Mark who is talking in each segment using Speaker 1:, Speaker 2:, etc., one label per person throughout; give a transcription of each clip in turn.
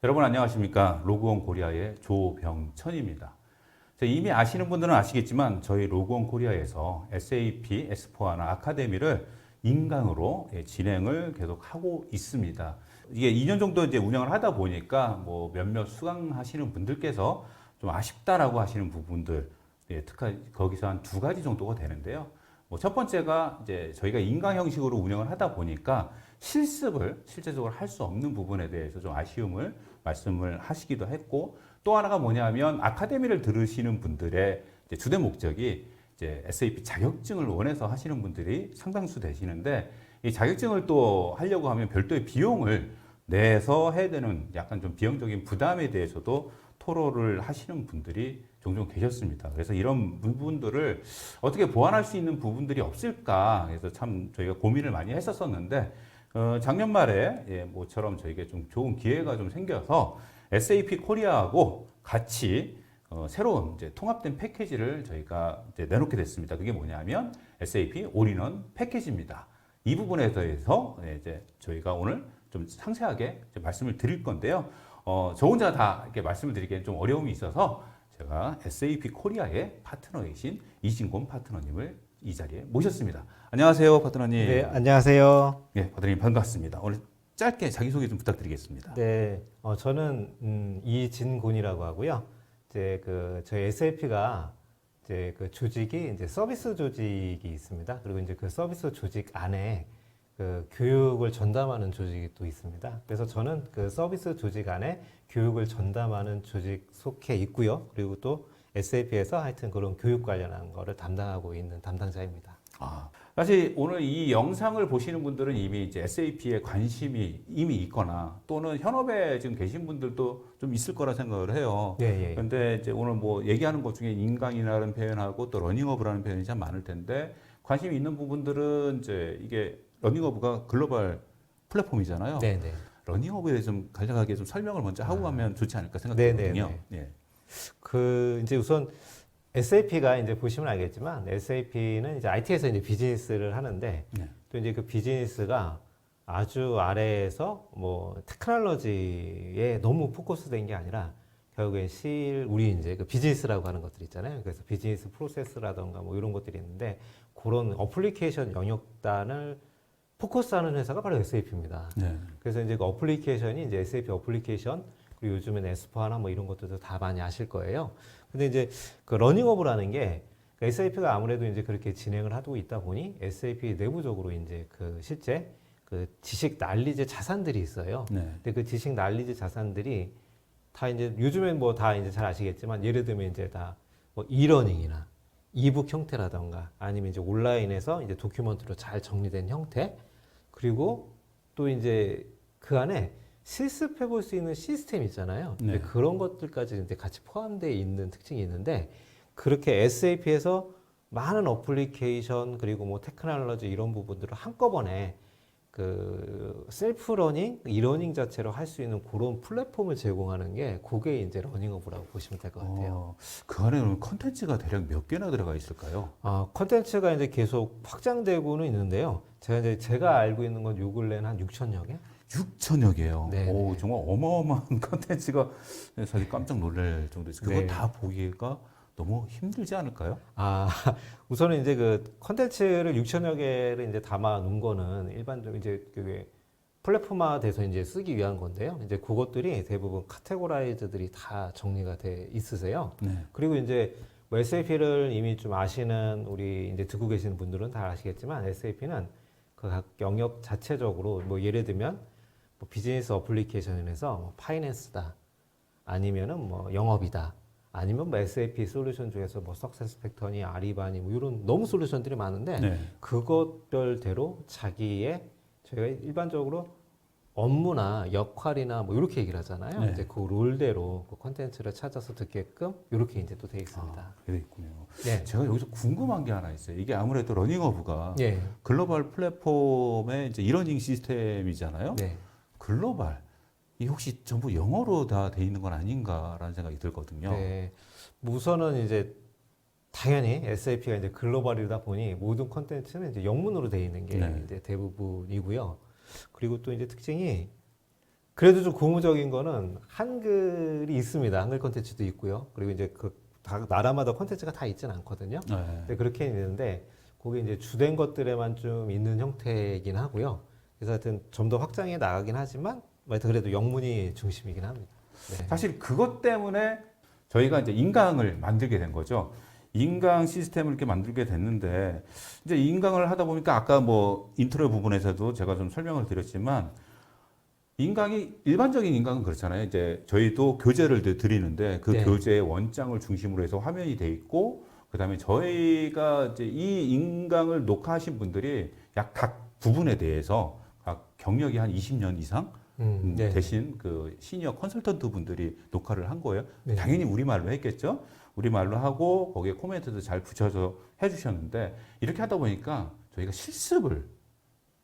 Speaker 1: 여러분 안녕하십니까? 로그온 코리아의 조병천입니다. 이미 아시는 분들은 아시겠지만 저희 로그온 코리아에서 SAP S4HANA 아카데미를 인강으로 진행을 계속 하고 있습니다. 이게 2년 정도 이제 운영을 하다 보니까 뭐 몇몇 수강하시는 분들께서 좀 아쉽다라고 하시는 부분들, 특히 거기서 한 두 가지 정도가 되는데요. 뭐 첫 번째가 이제 저희가 인강 형식으로 운영을 하다 보니까 실습을 실제적으로 할 수 없는 부분에 대해서 좀 아쉬움을 말씀을 하시기도 했고, 또 하나가 뭐냐면 아카데미를 들으시는 분들의 이제 주된 목적이 이제 SAP 자격증을 원해서 하시는 분들이 상당수 되시는데, 이 자격증을 또 하려고 하면 별도의 비용을 내서 해야 되는 약간 좀 비용적인 부담에 대해서도 토로를 하시는 분들이 종종 계셨습니다. 그래서 이런 부분들을 어떻게 보완할 수 있는 부분들이 없을까, 그래서 참 저희가 고민을 많이 했었었는데, 작년 말에 모처럼 저에게 좀 좋은 기회가 좀 생겨서 SAP 코리아하고 같이 새로운 이제 통합된 패키지를 저희가 이제 내놓게 됐습니다. 그게 뭐냐면 SAP 올인원 패키지입니다. 이 부분에 대해서 이제 저희가 오늘 좀 상세하게 이제 말씀을 드릴 건데요. 저 혼자 다 이렇게 말씀을 드리기엔 좀 어려움이 있어서 제가 SAP 코리아의 파트너이신 이진곤 파트너님을 이 자리에 모셨습니다. 안녕하세요, 파트너님.
Speaker 2: 네, 안녕하세요.
Speaker 1: 네, 파트너님 반갑습니다. 오늘 짧게 자기소개 좀 부탁드리겠습니다.
Speaker 2: 네, 저는 이진곤이라고 하고요. 이제 저희 SAP가 이제 그 조직이 이제 서비스 조직이 있습니다. 그리고 이제 그 서비스 조직 안에 그 교육을 전담하는 조직이 또 있습니다. 그래서 저는 그 서비스 조직 안에 교육을 전담하는 조직 속해 있고요. 그리고 또 SAP에서 하여튼 그런 교육 관련한 거를 담당하고 있는 담당자입니다.
Speaker 1: 사실 오늘 이 영상을 보시는 분들은 이미 이제 SAP에 관심이 이미 있거나 또는 현업에 지금 계신 분들도 좀 있을 거라 생각을 해요.
Speaker 2: 예, 예.
Speaker 1: 그런데 이제 오늘 뭐 얘기하는 것 중에 인강이라는 표현하고 또 러닝어브라는 표현이 참 많을 텐데, 관심이 있는 부분들은 이제 이게 러닝어브가 글로벌 플랫폼이잖아요.
Speaker 2: 네, 네.
Speaker 1: 러닝어브에 대해서 좀 간략하게 좀 설명을 먼저 하고 가면 좋지 않을까 생각되거든요. 예.
Speaker 2: 이제 우선 SAP가 이제 보시면 알겠지만 SAP는 이제 IT에서 이제 비즈니스를 하는데,
Speaker 1: 네.
Speaker 2: 또 이제 그 비즈니스가 아주 아래에서 뭐 테크놀로지에 너무 포커스된 게 아니라 결국엔 우리 이제 그 비즈니스라고 하는 것들 있잖아요. 그래서 비즈니스 프로세스라던가 뭐 이런 것들이 있는데, 그런 어플리케이션 영역단을 포커스하는 회사가 바로 SAP입니다.
Speaker 1: 네.
Speaker 2: 그래서 이제 그 어플리케이션이 이제 SAP 어플리케이션, 그리고 요즘엔 S4HANA 뭐 이런 것들도 다 많이 아실 거예요. 근데 이제 그 러닝어브라는 게 SAP가 아무래도 이제 그렇게 진행을 하고 있다 보니 SAP 내부적으로 이제 그 실제 그 지식 난리지 자산들이 있어요.
Speaker 1: 네.
Speaker 2: 근데 그 지식 난리지 자산들이 다 이제 요즘엔 뭐 다 이제 잘 아시겠지만, 예를 들면 이제 다 뭐 이러닝이나 이북 형태라던가 아니면 이제 온라인에서 이제 도큐먼트로 잘 정리된 형태, 그리고 또 이제 그 안에 실습해 볼 수 있는 시스템 있잖아요.
Speaker 1: 네.
Speaker 2: 근데 그런 것들까지 이제 같이 포함되어 있는 특징이 있는데, 그렇게 SAP에서 많은 어플리케이션 그리고 뭐 테크놀로지 이런 부분들을 한꺼번에 그 셀프 러닝, 이러닝 자체로 할 수 있는 그런 플랫폼을 제공하는 게 그게 이제 러닝어브라고 보시면 될 것 같아요.
Speaker 1: 그 안에 그럼 컨텐츠가 대략 몇 개나 들어가 있을까요?
Speaker 2: 컨텐츠가 이제 계속 확장되고는 있는데요. 제가 알고 있는 건 요 근래는 한 6천여 개?
Speaker 1: 6천여 개요.
Speaker 2: 네.
Speaker 1: 오, 정말 어마어마한 컨텐츠가 사실 깜짝 놀랄 정도 있어요. 그거
Speaker 2: 네.
Speaker 1: 다 보기가 너무 힘들지 않을까요?
Speaker 2: 우선은 이제 그 컨텐츠를 6천여 개를 이제 담아 놓은 거는 일반적으로 이제 그게 플랫폼화 돼서 이제 쓰기 위한 건데요. 이제 그것들이 대부분 카테고라이즈들이 다 정리가 돼 있으세요.
Speaker 1: 네.
Speaker 2: 그리고 이제 뭐 SAP를 이미 좀 아시는 우리 이제 듣고 계시는 분들은 다 아시겠지만, SAP는 그 각 영역 자체적으로 뭐 예를 들면 뭐 비즈니스 어플리케이션에서 뭐 파이낸스다, 아니면은 뭐 영업이다, 아니면 뭐 SAP 솔루션 중에서 뭐 석세스팩터니 아리바니 뭐 이런 너무 솔루션들이 많은데,
Speaker 1: 네.
Speaker 2: 그것별대로 자기의 저희가 일반적으로 업무나 역할이나 뭐 이렇게 얘기를 하잖아요.
Speaker 1: 네.
Speaker 2: 이제 그 롤대로 그 컨텐츠를 찾아서 듣게끔 이렇게 이제 또 돼 있습니다.
Speaker 1: 그게 있군요.
Speaker 2: 네.
Speaker 1: 제가 여기서 궁금한 게 하나 있어요. 이게 아무래도 러닝어브가
Speaker 2: 예.
Speaker 1: 글로벌 플랫폼의 이제 이러닝 시스템이잖아요.
Speaker 2: 네.
Speaker 1: 글로벌. 이 혹시 전부 영어로 다 돼 있는 건 아닌가라는 생각이 들거든요.
Speaker 2: 네. 우선은 이제 당연히 SAP가 이제 글로벌이다 보니 모든 컨텐츠는 이제 영문으로 되어 있는 게
Speaker 1: 네.
Speaker 2: 이제 대부분이고요. 그리고 또 이제 특징이 그래도 좀 고무적인 거는 한글이 있습니다. 한글 콘텐츠도 있고요. 그리고 이제 다 나라마다 콘텐츠가 다 있진 않거든요.
Speaker 1: 네.
Speaker 2: 근데 그렇게 있는데 그게 이제 주된 것들에만 좀 있는 형태이긴 하고요. 그래서 하여튼 좀 더 확장해 나가긴 하지만 하여튼 그래도 영문이 중심이긴 합니다. 네.
Speaker 1: 사실 그것 때문에 저희가 이제 인강을 만들게 된 거죠. 인강 시스템을 이렇게 만들게 됐는데 이제 인강을 하다 보니까 아까 뭐 인트로 부분에서도 제가 좀 설명을 드렸지만 인강이 일반적인 인강은 그렇잖아요. 이제 저희도 교재를 드리는데 그
Speaker 2: 네.
Speaker 1: 교재의 원장을 중심으로 해서 화면이 돼 있고 그다음에 저희가 이제 이 인강을 녹화하신 분들이 약 각 부분에 대해서 각 경력이 한 20년 이상
Speaker 2: 네.
Speaker 1: 대신 그 시니어 컨설턴트 분들이 녹화를 한 거예요.
Speaker 2: 네.
Speaker 1: 당연히 우리말로 했겠죠. 우리말로 하고 거기에 코멘트도 잘 붙여서 해주셨는데 이렇게 하다 보니까 저희가 실습을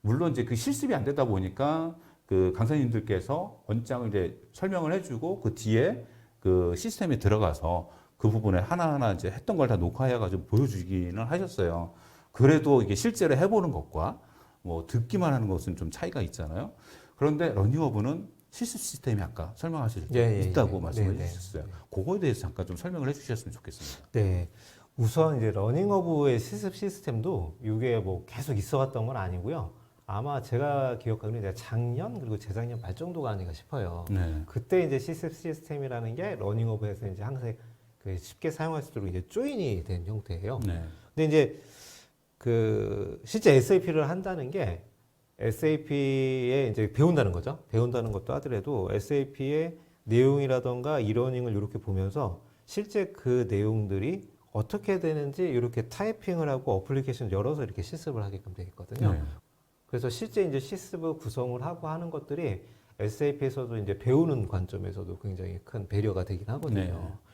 Speaker 1: 물론 이제 그 실습이 안 되다 보니까 그 강사님들께서 원장을 이제 설명을 해주고 그 뒤에 그 시스템에 들어가서 그 부분에 하나하나 이제 했던 걸 다 녹화해가지고 보여주기는 하셨어요. 그래도 이게 실제로 해보는 것과 뭐 듣기만 하는 것은 좀 차이가 있잖아요. 그런데 러닝허브는 실습 시스템이 아까 설명하실 때 있다고 말씀해 주셨어요. 그거에 대해서 잠깐 좀 설명을 해주셨으면 좋겠습니다.
Speaker 2: 네. 우선 이제 러닝허브의 실습 시스템도 이게 뭐 계속 있어왔던 건 아니고요. 아마 제가 기억하기로는 이제 작년 그리고 재작년 말 정도가 아닌가 싶어요.
Speaker 1: 네.
Speaker 2: 그때 이제 실습 시스템이라는 게 러닝허브에서 이제 항상 그 쉽게 사용할 수 있도록 이제 조인이 된 형태예요.
Speaker 1: 네.
Speaker 2: 근데 이제 그 실제 SAP를 한다는 게 SAP에 이제 배운다는 거죠. 배운다는 것도 하더라도 SAP의 내용이라던가 이러닝을 이렇게 보면서 실제 그 내용들이 어떻게 되는지 이렇게 타이핑을 하고 어플리케이션 열어서 이렇게 실습을 하게끔 되어 있거든요.
Speaker 1: 네.
Speaker 2: 그래서 실제 이제 실습을 구성을 하고 하는 것들이 SAP에서도 이제 배우는 관점에서도 굉장히 큰 배려가 되긴 하거든요.
Speaker 1: 네.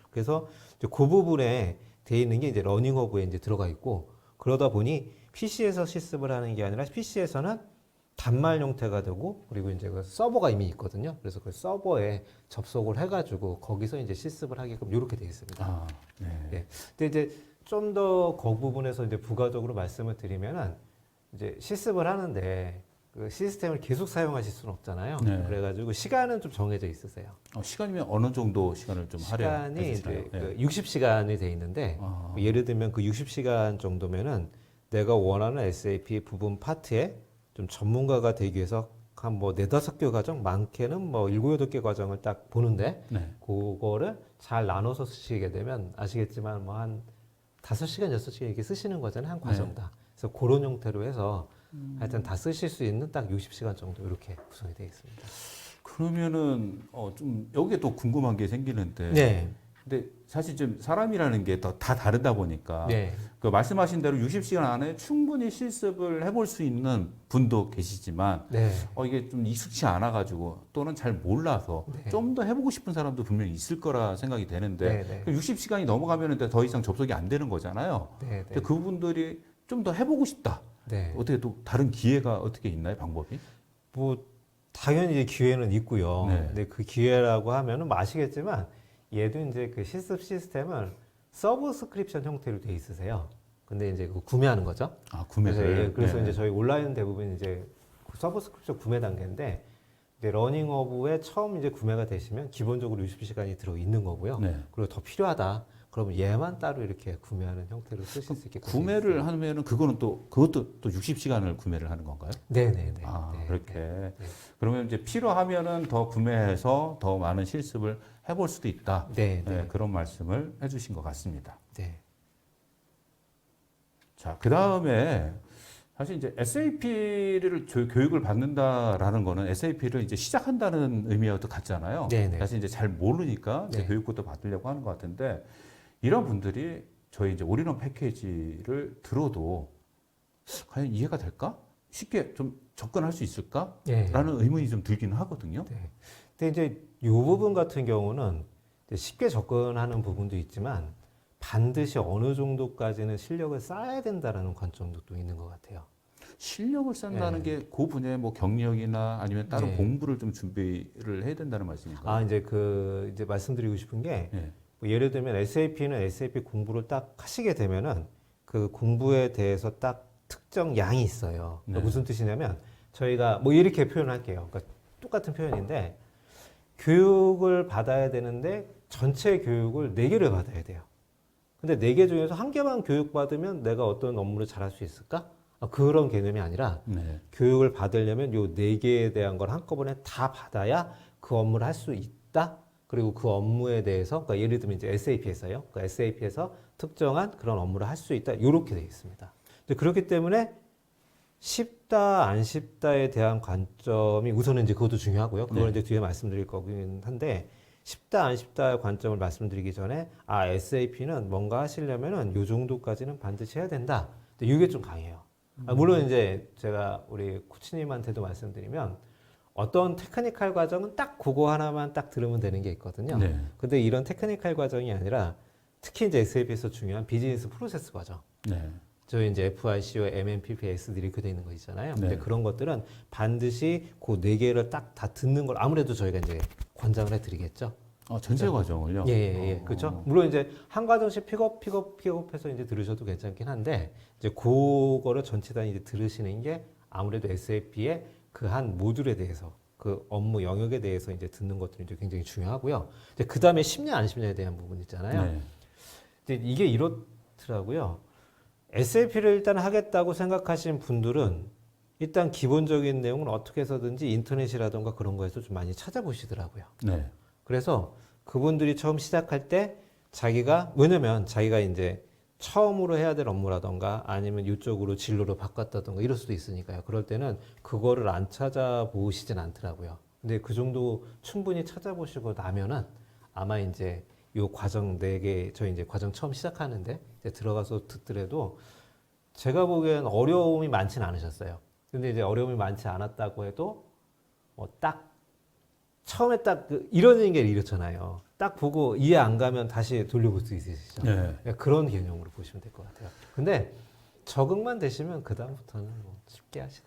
Speaker 2: 그래서 이제 그 부분에 돼 있는 게 이제 러닝허브에 이제 들어가 있고 그러다 보니 PC에서 실습을 하는 게 아니라 PC에서는 단말 형태가 되고 그리고 이제 그 서버가 이미 있거든요. 그래서 그 서버에 접속을 해가지고 거기서 이제 실습을 하게끔 이렇게 되어 있습니다.
Speaker 1: 아, 네.
Speaker 2: 네. 근데 이제 좀 더 그 부분에서 이제 부가적으로 말씀을 드리면은 이제 실습을 하는데 그 시스템을 계속 사용하실 수는 없잖아요.
Speaker 1: 네.
Speaker 2: 그래가지고 시간은 좀 정해져 있으세요.
Speaker 1: 시간이면 어느 정도 시간을 좀
Speaker 2: 시간이
Speaker 1: 할애해
Speaker 2: 이제
Speaker 1: 주시나요? 네.
Speaker 2: 그 60시간이 돼 있는데
Speaker 1: 아.
Speaker 2: 예를 들면 그 60시간 정도면은 내가 원하는 SAP 부분 파트에 좀 전문가가 되기 위해서 한 뭐 4-5개 과정, 많게는 뭐 7-8개 과정을 딱 보는데
Speaker 1: 네.
Speaker 2: 그거를 잘 나눠서 쓰시게 되면 아시겠지만 뭐 한 5시간, 6시간 이렇게 쓰시는 거잖아요. 한 과정 다. 그래서 그런 형태로 해서 하여튼 다 쓰실 수 있는 딱 60시간 정도 이렇게 구성이 되어 있습니다.
Speaker 1: 그러면은 좀 여기에 또 궁금한 게 생기는데
Speaker 2: 네.
Speaker 1: 근데 사실 좀 사람이라는 게 다 다르다 보니까
Speaker 2: 네.
Speaker 1: 그 말씀하신 대로 60시간 안에 충분히 실습을 해볼 수 있는 분도 계시지만
Speaker 2: 네.
Speaker 1: 이게 좀 익숙치 않아 가지고 또는 잘 몰라서
Speaker 2: 네.
Speaker 1: 좀 더 해보고 싶은 사람도 분명히 있을 거라 생각이 되는데
Speaker 2: 네, 네.
Speaker 1: 60시간이 넘어가면 더 이상 접속이 안 되는 거잖아요.
Speaker 2: 네.
Speaker 1: 근데 그분들이 좀 더 해보고 싶다.
Speaker 2: 네.
Speaker 1: 어떻게 또 다른 기회가 어떻게 있나요? 방법이?
Speaker 2: 뭐 당연히 이제 기회는 있고요.
Speaker 1: 네.
Speaker 2: 근데 그 기회라고 하면은 뭐 아시겠지만 얘도 이제 그 실습 시스템은 서브스크립션 형태로 돼 있으세요. 근데 이제 그 구매하는 거죠.
Speaker 1: 아, 구매를.
Speaker 2: 그래서
Speaker 1: 네.
Speaker 2: 이제 저희 온라인 대부분 이제 서브스크립션 구매 단계인데 이제 러닝허브에 처음 이제 구매가 되시면 기본적으로 60시간이 들어 있는 거고요.
Speaker 1: 네.
Speaker 2: 그리고 더 필요하다. 그러면 얘만 따로 이렇게 구매하는 형태로 쓰실 수 있게
Speaker 1: 구매를 하면은 그것도 또 60시간을 구매를 하는 건가요?
Speaker 2: 네네네.
Speaker 1: 아,
Speaker 2: 네,
Speaker 1: 그렇게.
Speaker 2: 네.
Speaker 1: 그러면 이제 필요하면은 더 구매해서 더 많은 실습을 해볼 수도 있다.
Speaker 2: 네,
Speaker 1: 네,
Speaker 2: 네.
Speaker 1: 그런 말씀을 해주신 것 같습니다.
Speaker 2: 네.
Speaker 1: 자, 그 다음에 사실 이제 SAP를 교육을 받는다라는 거는 SAP를 이제 시작한다는 의미와도 같잖아요.
Speaker 2: 네네.
Speaker 1: 사실 이제 잘 모르니까 이제
Speaker 2: 네.
Speaker 1: 교육부터 받으려고 하는 것 같은데 이런 분들이 저희 이제 올인원 패키지를 들어도 과연 이해가 될까? 쉽게 좀 접근할 수 있을까?
Speaker 2: 네.
Speaker 1: 라는 의문이 좀 들기는 하거든요.
Speaker 2: 네. 근데 이제 이 부분 같은 경우는 이제 쉽게 접근하는 부분도 있지만 반드시 어느 정도까지는 실력을 쌓아야 된다라는 관점도 또 있는 것 같아요.
Speaker 1: 실력을 쌓는다는
Speaker 2: 네.
Speaker 1: 게 그 분야의 뭐 경력이나 아니면 다른
Speaker 2: 네.
Speaker 1: 공부를 좀 준비를 해야 된다는 말씀인가요?
Speaker 2: 아, 이제 말씀드리고 싶은 게
Speaker 1: 네.
Speaker 2: 뭐 예를 들면 SAP는 SAP 공부를 딱 하시게 되면은 그 공부에 대해서 딱 특정 양이 있어요. 그러니까
Speaker 1: 네.
Speaker 2: 무슨 뜻이냐면 저희가 뭐 이렇게 표현할게요. 그러니까 똑같은 표현인데 교육을 받아야 되는데 전체 교육을 4개를 받아야 돼요. 근데 4개 중에서 1개만 교육받으면 내가 어떤 업무를 잘할 수 있을까? 그런 개념이 아니라
Speaker 1: 네.
Speaker 2: 교육을 받으려면 요 4개에 대한 걸 한꺼번에 다 받아야 그 업무를 할 수 있다. 그리고 그 업무에 대해서, 그러니까 예를 들면 이제 SAP에서요. 그러니까 SAP에서 특정한 그런 업무를 할 수 있다. 이렇게 되어 있습니다. 그렇기 때문에 쉽다, 안 쉽다에 대한 관점이 우선은 이제 그것도 중요하고요. 그걸 이제 뒤에 말씀드릴 거긴 한데, 쉽다, 안 쉽다의 관점을 말씀드리기 전에, SAP는 뭔가 하시려면은 요 정도까지는 반드시 해야 된다. 근데 이게 좀 강해요. 물론 이제 제가 우리 코치님한테도 말씀드리면, 어떤 테크니컬 과정은 딱 그거 하나만 딱 들으면 되는 게 있거든요.
Speaker 1: 네.
Speaker 2: 근데 이런 테크니컬 과정이 아니라 특히 이제 SAP에서 중요한 비즈니스 프로세스 과정.
Speaker 1: 네.
Speaker 2: 저희 이제 FICO, MMPP, SD 이렇게 돼 있는 거 있잖아요. 근데
Speaker 1: 네.
Speaker 2: 그런 것들은 반드시 그 4개를 딱 다 듣는 걸 아무래도 저희가 이제 권장을 해드리겠죠.
Speaker 1: 전체 과정을요?
Speaker 2: 예. 그렇죠. 물론 이제 한 과정씩 픽업해서 이제 들으셔도 괜찮긴 한데 이제 그거를 전체 다 이제 들으시는 게 아무래도 SAP의 그 한 모듈에 대해서 그 업무 영역에 대해서 이제 듣는 것들이 이제 굉장히 중요하고요. 이제 그 다음에 쉽냐 안 쉽냐에 대한 부분 있잖아요.
Speaker 1: 네.
Speaker 2: 근데 이게 이렇더라고요. SAP를 일단 하겠다고 생각하신 분들은 일단 기본적인 내용은 어떻게 해서든지 인터넷이라던가 그런 거에서 좀 많이 찾아보시더라고요.
Speaker 1: 네.
Speaker 2: 그래서 그분들이 처음 시작할 때 왜냐면 자기가 이제 처음으로 해야 될 업무라던가 아니면 이쪽으로 진로를 바꿨다던가 이럴 수도 있으니까요. 그럴 때는 그거를 안 찾아보시진 않더라고요. 근데 그 정도 충분히 찾아보시고 나면은 아마 이제 요 과정 4개, 저희 이제 과정 처음 시작하는데 이제 들어가서 듣더라도 제가 보기엔 어려움이 많지는 않으셨어요. 근데 이제 어려움이 많지 않았다고 해도 딱 처음에 딱 이러는 게 이렇잖아요. 딱 보고 이해 안 가면 다시 돌려볼 수 있으시죠.
Speaker 1: 네.
Speaker 2: 그런 개념으로 보시면 될 것 같아요. 근데 적응만 되시면 그 다음부터는 뭐 쉽게 하시죠.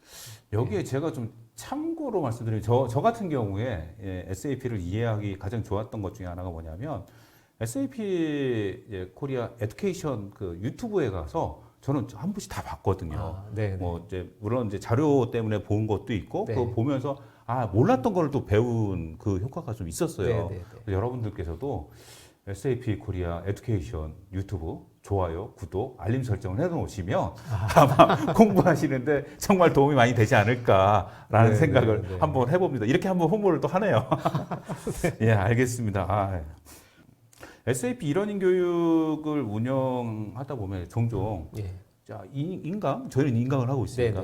Speaker 1: 여기에 제가 좀 참고로 말씀드리면 저 같은 경우에 SAP를 이해하기 가장 좋았던 것 중에 하나가 뭐냐면 SAP 코리아 에듀케이션 그 유튜브에 가서 저는 한 번씩 다 봤거든요.
Speaker 2: 네.
Speaker 1: 뭐 이제 물론 이제 자료 때문에 본 것도 있고
Speaker 2: 네.
Speaker 1: 그거 보면서 몰랐던 걸 또 배운 그 효과가 좀 있었어요.
Speaker 2: 네.
Speaker 1: 그래서 여러분들께서도 SAP 코리아 에듀케이션 유튜브 좋아요, 구독, 알림 설정을 해놓으시면 아마 공부하시는데 정말 도움이 많이 되지 않을까라는 생각을 한번 해봅니다. 이렇게 한번 홍보를 또 하네요. 예, 알겠습니다. SAP 일원인 교육을 운영하다 보면 종종 자, 인강, 저희는 인강을 하고 있습니다.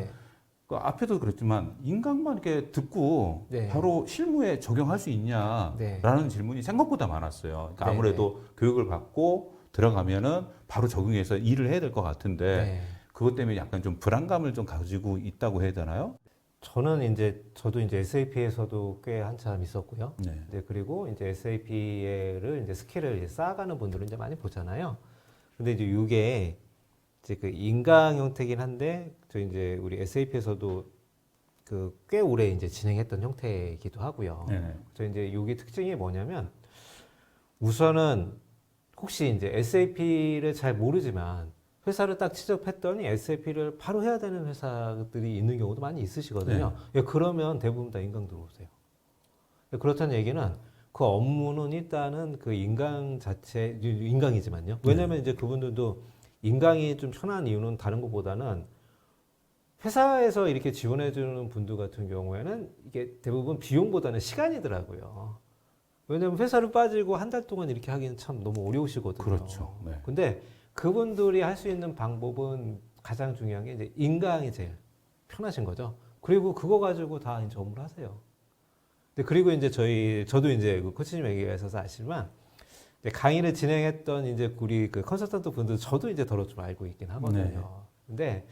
Speaker 1: 그 앞에도 그랬지만 인강만 이렇게 듣고 바로 실무에 적용할 수 있냐라는 질문이 생각보다 많았어요. 그러니까 아무래도 교육을 받고 들어가면은 바로 적용해서 일을 해야 될 것 같은데 그것 때문에 약간 좀 불안감을 좀 가지고 있다고 해야 되나요?
Speaker 2: 저도 이제 SAP에서도 꽤 한참 있었고요.
Speaker 1: 네.
Speaker 2: 그리고 이제 SAP를 이제 스킬을 이제 쌓아가는 분들은 이제 많이 보잖아요. 근데 이제 이게 이제 그 인강 형태긴 한데 저 이제 우리 SAP에서도 그 꽤 오래 이제 진행했던 형태이기도 하고요. 저 이제 요게 특징이 뭐냐면 우선은 혹시 이제 SAP를 잘 모르지만 회사를 딱 취업했더니 SAP를 바로 해야 되는 회사들이 있는 경우도 많이 있으시거든요. 그러면 대부분 다 인강 들어오세요. 그렇다는 얘기는 그 업무는 일단은 그 인강 자체, 인강이지만요. 왜냐면 이제 그분들도 인강이 좀 편한 이유는 다른 것보다는 회사에서 이렇게 지원해주는 분들 같은 경우에는 이게 대부분 비용보다는 시간이더라고요. 왜냐면 회사를 빠지고 한 달 동안 이렇게 하기는 참 너무 어려우시거든요.
Speaker 1: 그렇죠.
Speaker 2: 근데 그분들이 할 수 있는 방법은 가장 중요한 게 이제 인강이 제일 편하신 거죠. 그리고 그거 가지고 다 이제 업무를 하세요. 그리고 이제 저도 이제 그 코치님 얘기가 있어서 아시지만 이제 강의를 진행했던 이제 우리 그 컨설턴트 분들 저도 이제 더러 좀 알고 있긴 하거든요. 근데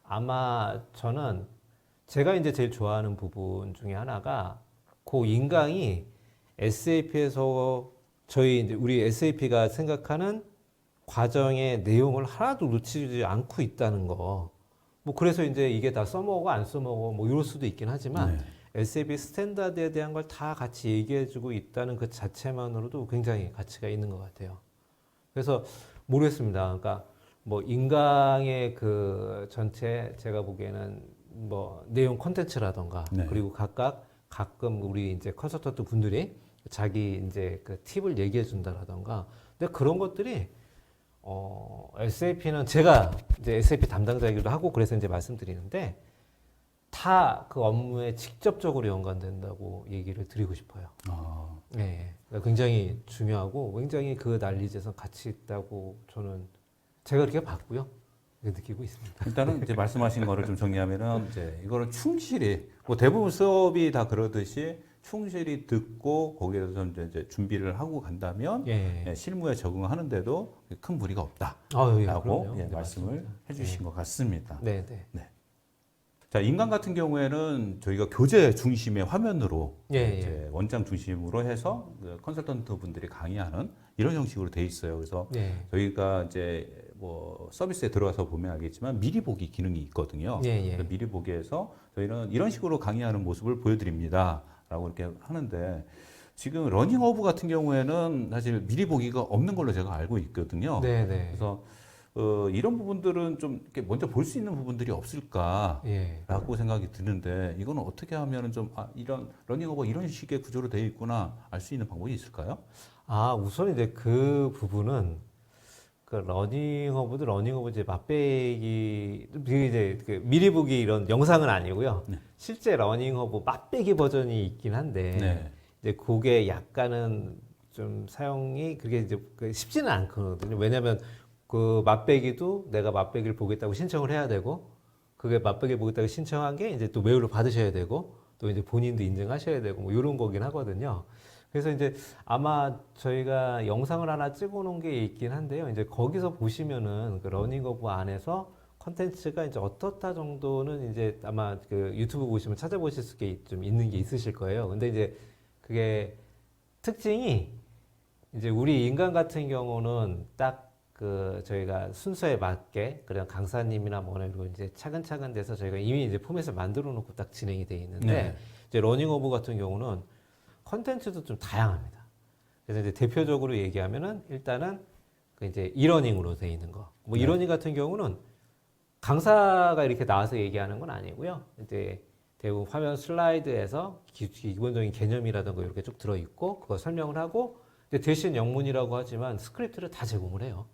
Speaker 2: 아마 저는 제가 이제 제일 좋아하는 부분 중에 하나가 그 인강이 SAP에서 저희 이제 우리 SAP가 생각하는 과정의 내용을 하나도 놓치지 않고 있다는 거. 뭐 그래서 이제 이게 다 써먹어 안 써먹어 뭐 이럴 수도 있긴 하지만 SAP 스탠다드에 대한 걸 다 같이 얘기해주고 있다는 그 자체만으로도 굉장히 가치가 있는 것 같아요. 그래서 모르겠습니다. 그러니까 뭐 인강의 그 전체 제가 보기에는 뭐 내용 콘텐츠라던가 그리고 각각 가끔 우리 이제 컨설턴트 분들이 자기 이제 그 팁을 얘기해 준다라던가. 근데 그런 것들이 SAP는 제가 이제 SAP 담당자이기도 하고 그래서 이제 말씀드리는데 다 그 업무에 직접적으로 연관된다고 얘기를 드리고 싶어요.
Speaker 1: 아,
Speaker 2: 네, 그러니까 굉장히 중요하고 굉장히 그 난리제에서 가치 있다고 저는 제가 그렇게 봤고요, 느끼고 있습니다.
Speaker 1: 일단은 이제 말씀하신 거를 좀 정리하면은 이제 이거를 충실히 뭐 대부분 수업이 다 그러듯이 충실히 듣고 거기에 대해서 이제 준비를 하고 간다면
Speaker 2: 예.
Speaker 1: 예, 실무에 적응하는데도 큰 무리가
Speaker 2: 아유, 예,
Speaker 1: 없다라고
Speaker 2: 그럼요.
Speaker 1: 예,
Speaker 2: 네,
Speaker 1: 말씀을
Speaker 2: 맞습니다.
Speaker 1: 해주신 것 같습니다.
Speaker 2: 네, 네.
Speaker 1: 자, 인간 같은 경우에는 저희가 교재 중심의 화면으로
Speaker 2: 예,
Speaker 1: 이제 원장 중심으로 해서 그 컨설턴트 분들이 강의하는 이런 형식으로 돼 있어요. 그래서
Speaker 2: 예.
Speaker 1: 저희가 이제 뭐 서비스에 들어가서 보면 알겠지만 미리 보기 기능이 있거든요.
Speaker 2: 예, 예.
Speaker 1: 그래서 미리 보기에서 저희는 이런 식으로 강의하는 모습을 보여드립니다라고 이렇게 하는데 지금 러닝허브 같은 경우에는 사실 미리 보기가 없는 걸로 제가 알고 있거든요.
Speaker 2: 네, 네.
Speaker 1: 그래서 이런 부분들은 좀 이렇게 먼저 볼 수 있는 부분들이 없을까라고
Speaker 2: 예.
Speaker 1: 생각이 드는데 이거는 어떻게 하면은 좀 이런 러닝허브 이런 식의 구조로 되어 있구나 알 수 있는 방법이 있을까요?
Speaker 2: 우선 이제 그 부분은 그 러닝허브 이제 맛배기 그게 이제 그 미리 보기 이런 영상은 아니고요.
Speaker 1: 네.
Speaker 2: 실제 러닝허브 맛배기 버전이 있긴 한데
Speaker 1: 네.
Speaker 2: 이제 그게 약간은 좀 사용이 그게 이제 쉽지는 않거든요. 왜냐하면 그 맛배기도 내가 맛배기를 보겠다고 신청을 해야 되고 그게 맛배기 보겠다고 신청한 게 이제 또 메일로 받으셔야 되고 또 이제 본인도 인증하셔야 되고 뭐 이런 거긴 하거든요. 그래서 이제 아마 저희가 영상을 하나 찍어 놓은 게 있긴 한데요. 이제 거기서 보시면은 그 러닝허브 안에서 컨텐츠가 이제 어떻다 정도는 이제 아마 그 유튜브 보시면 찾아보실 수 좀 있는 게 있으실 거예요. 근데 이제 그게 특징이 이제 우리 인간 같은 경우는 딱 그 저희가 순서에 맞게 그냥 강사님이나 뭐나 이런 이제 차근차근 돼서 저희가 이미 이제 포맷을 만들어 놓고 딱 진행이 돼 있는데
Speaker 1: 네.
Speaker 2: 이제 러닝허브 같은 경우는 컨텐츠도 좀 다양합니다. 그래서 이제 대표적으로 얘기하면은 일단은 그 이제 이러닝으로 돼 있는 거. 뭐
Speaker 1: 네.
Speaker 2: 이러닝 같은 경우는 강사가 이렇게 나와서 얘기하는 건 아니고요. 이제 대부분 화면 슬라이드에서 기본적인 개념이라든가 이렇게 쭉 들어 있고 그거 설명을 하고 이제 대신 영문이라고 하지만 스크립트를 다 제공을 해요.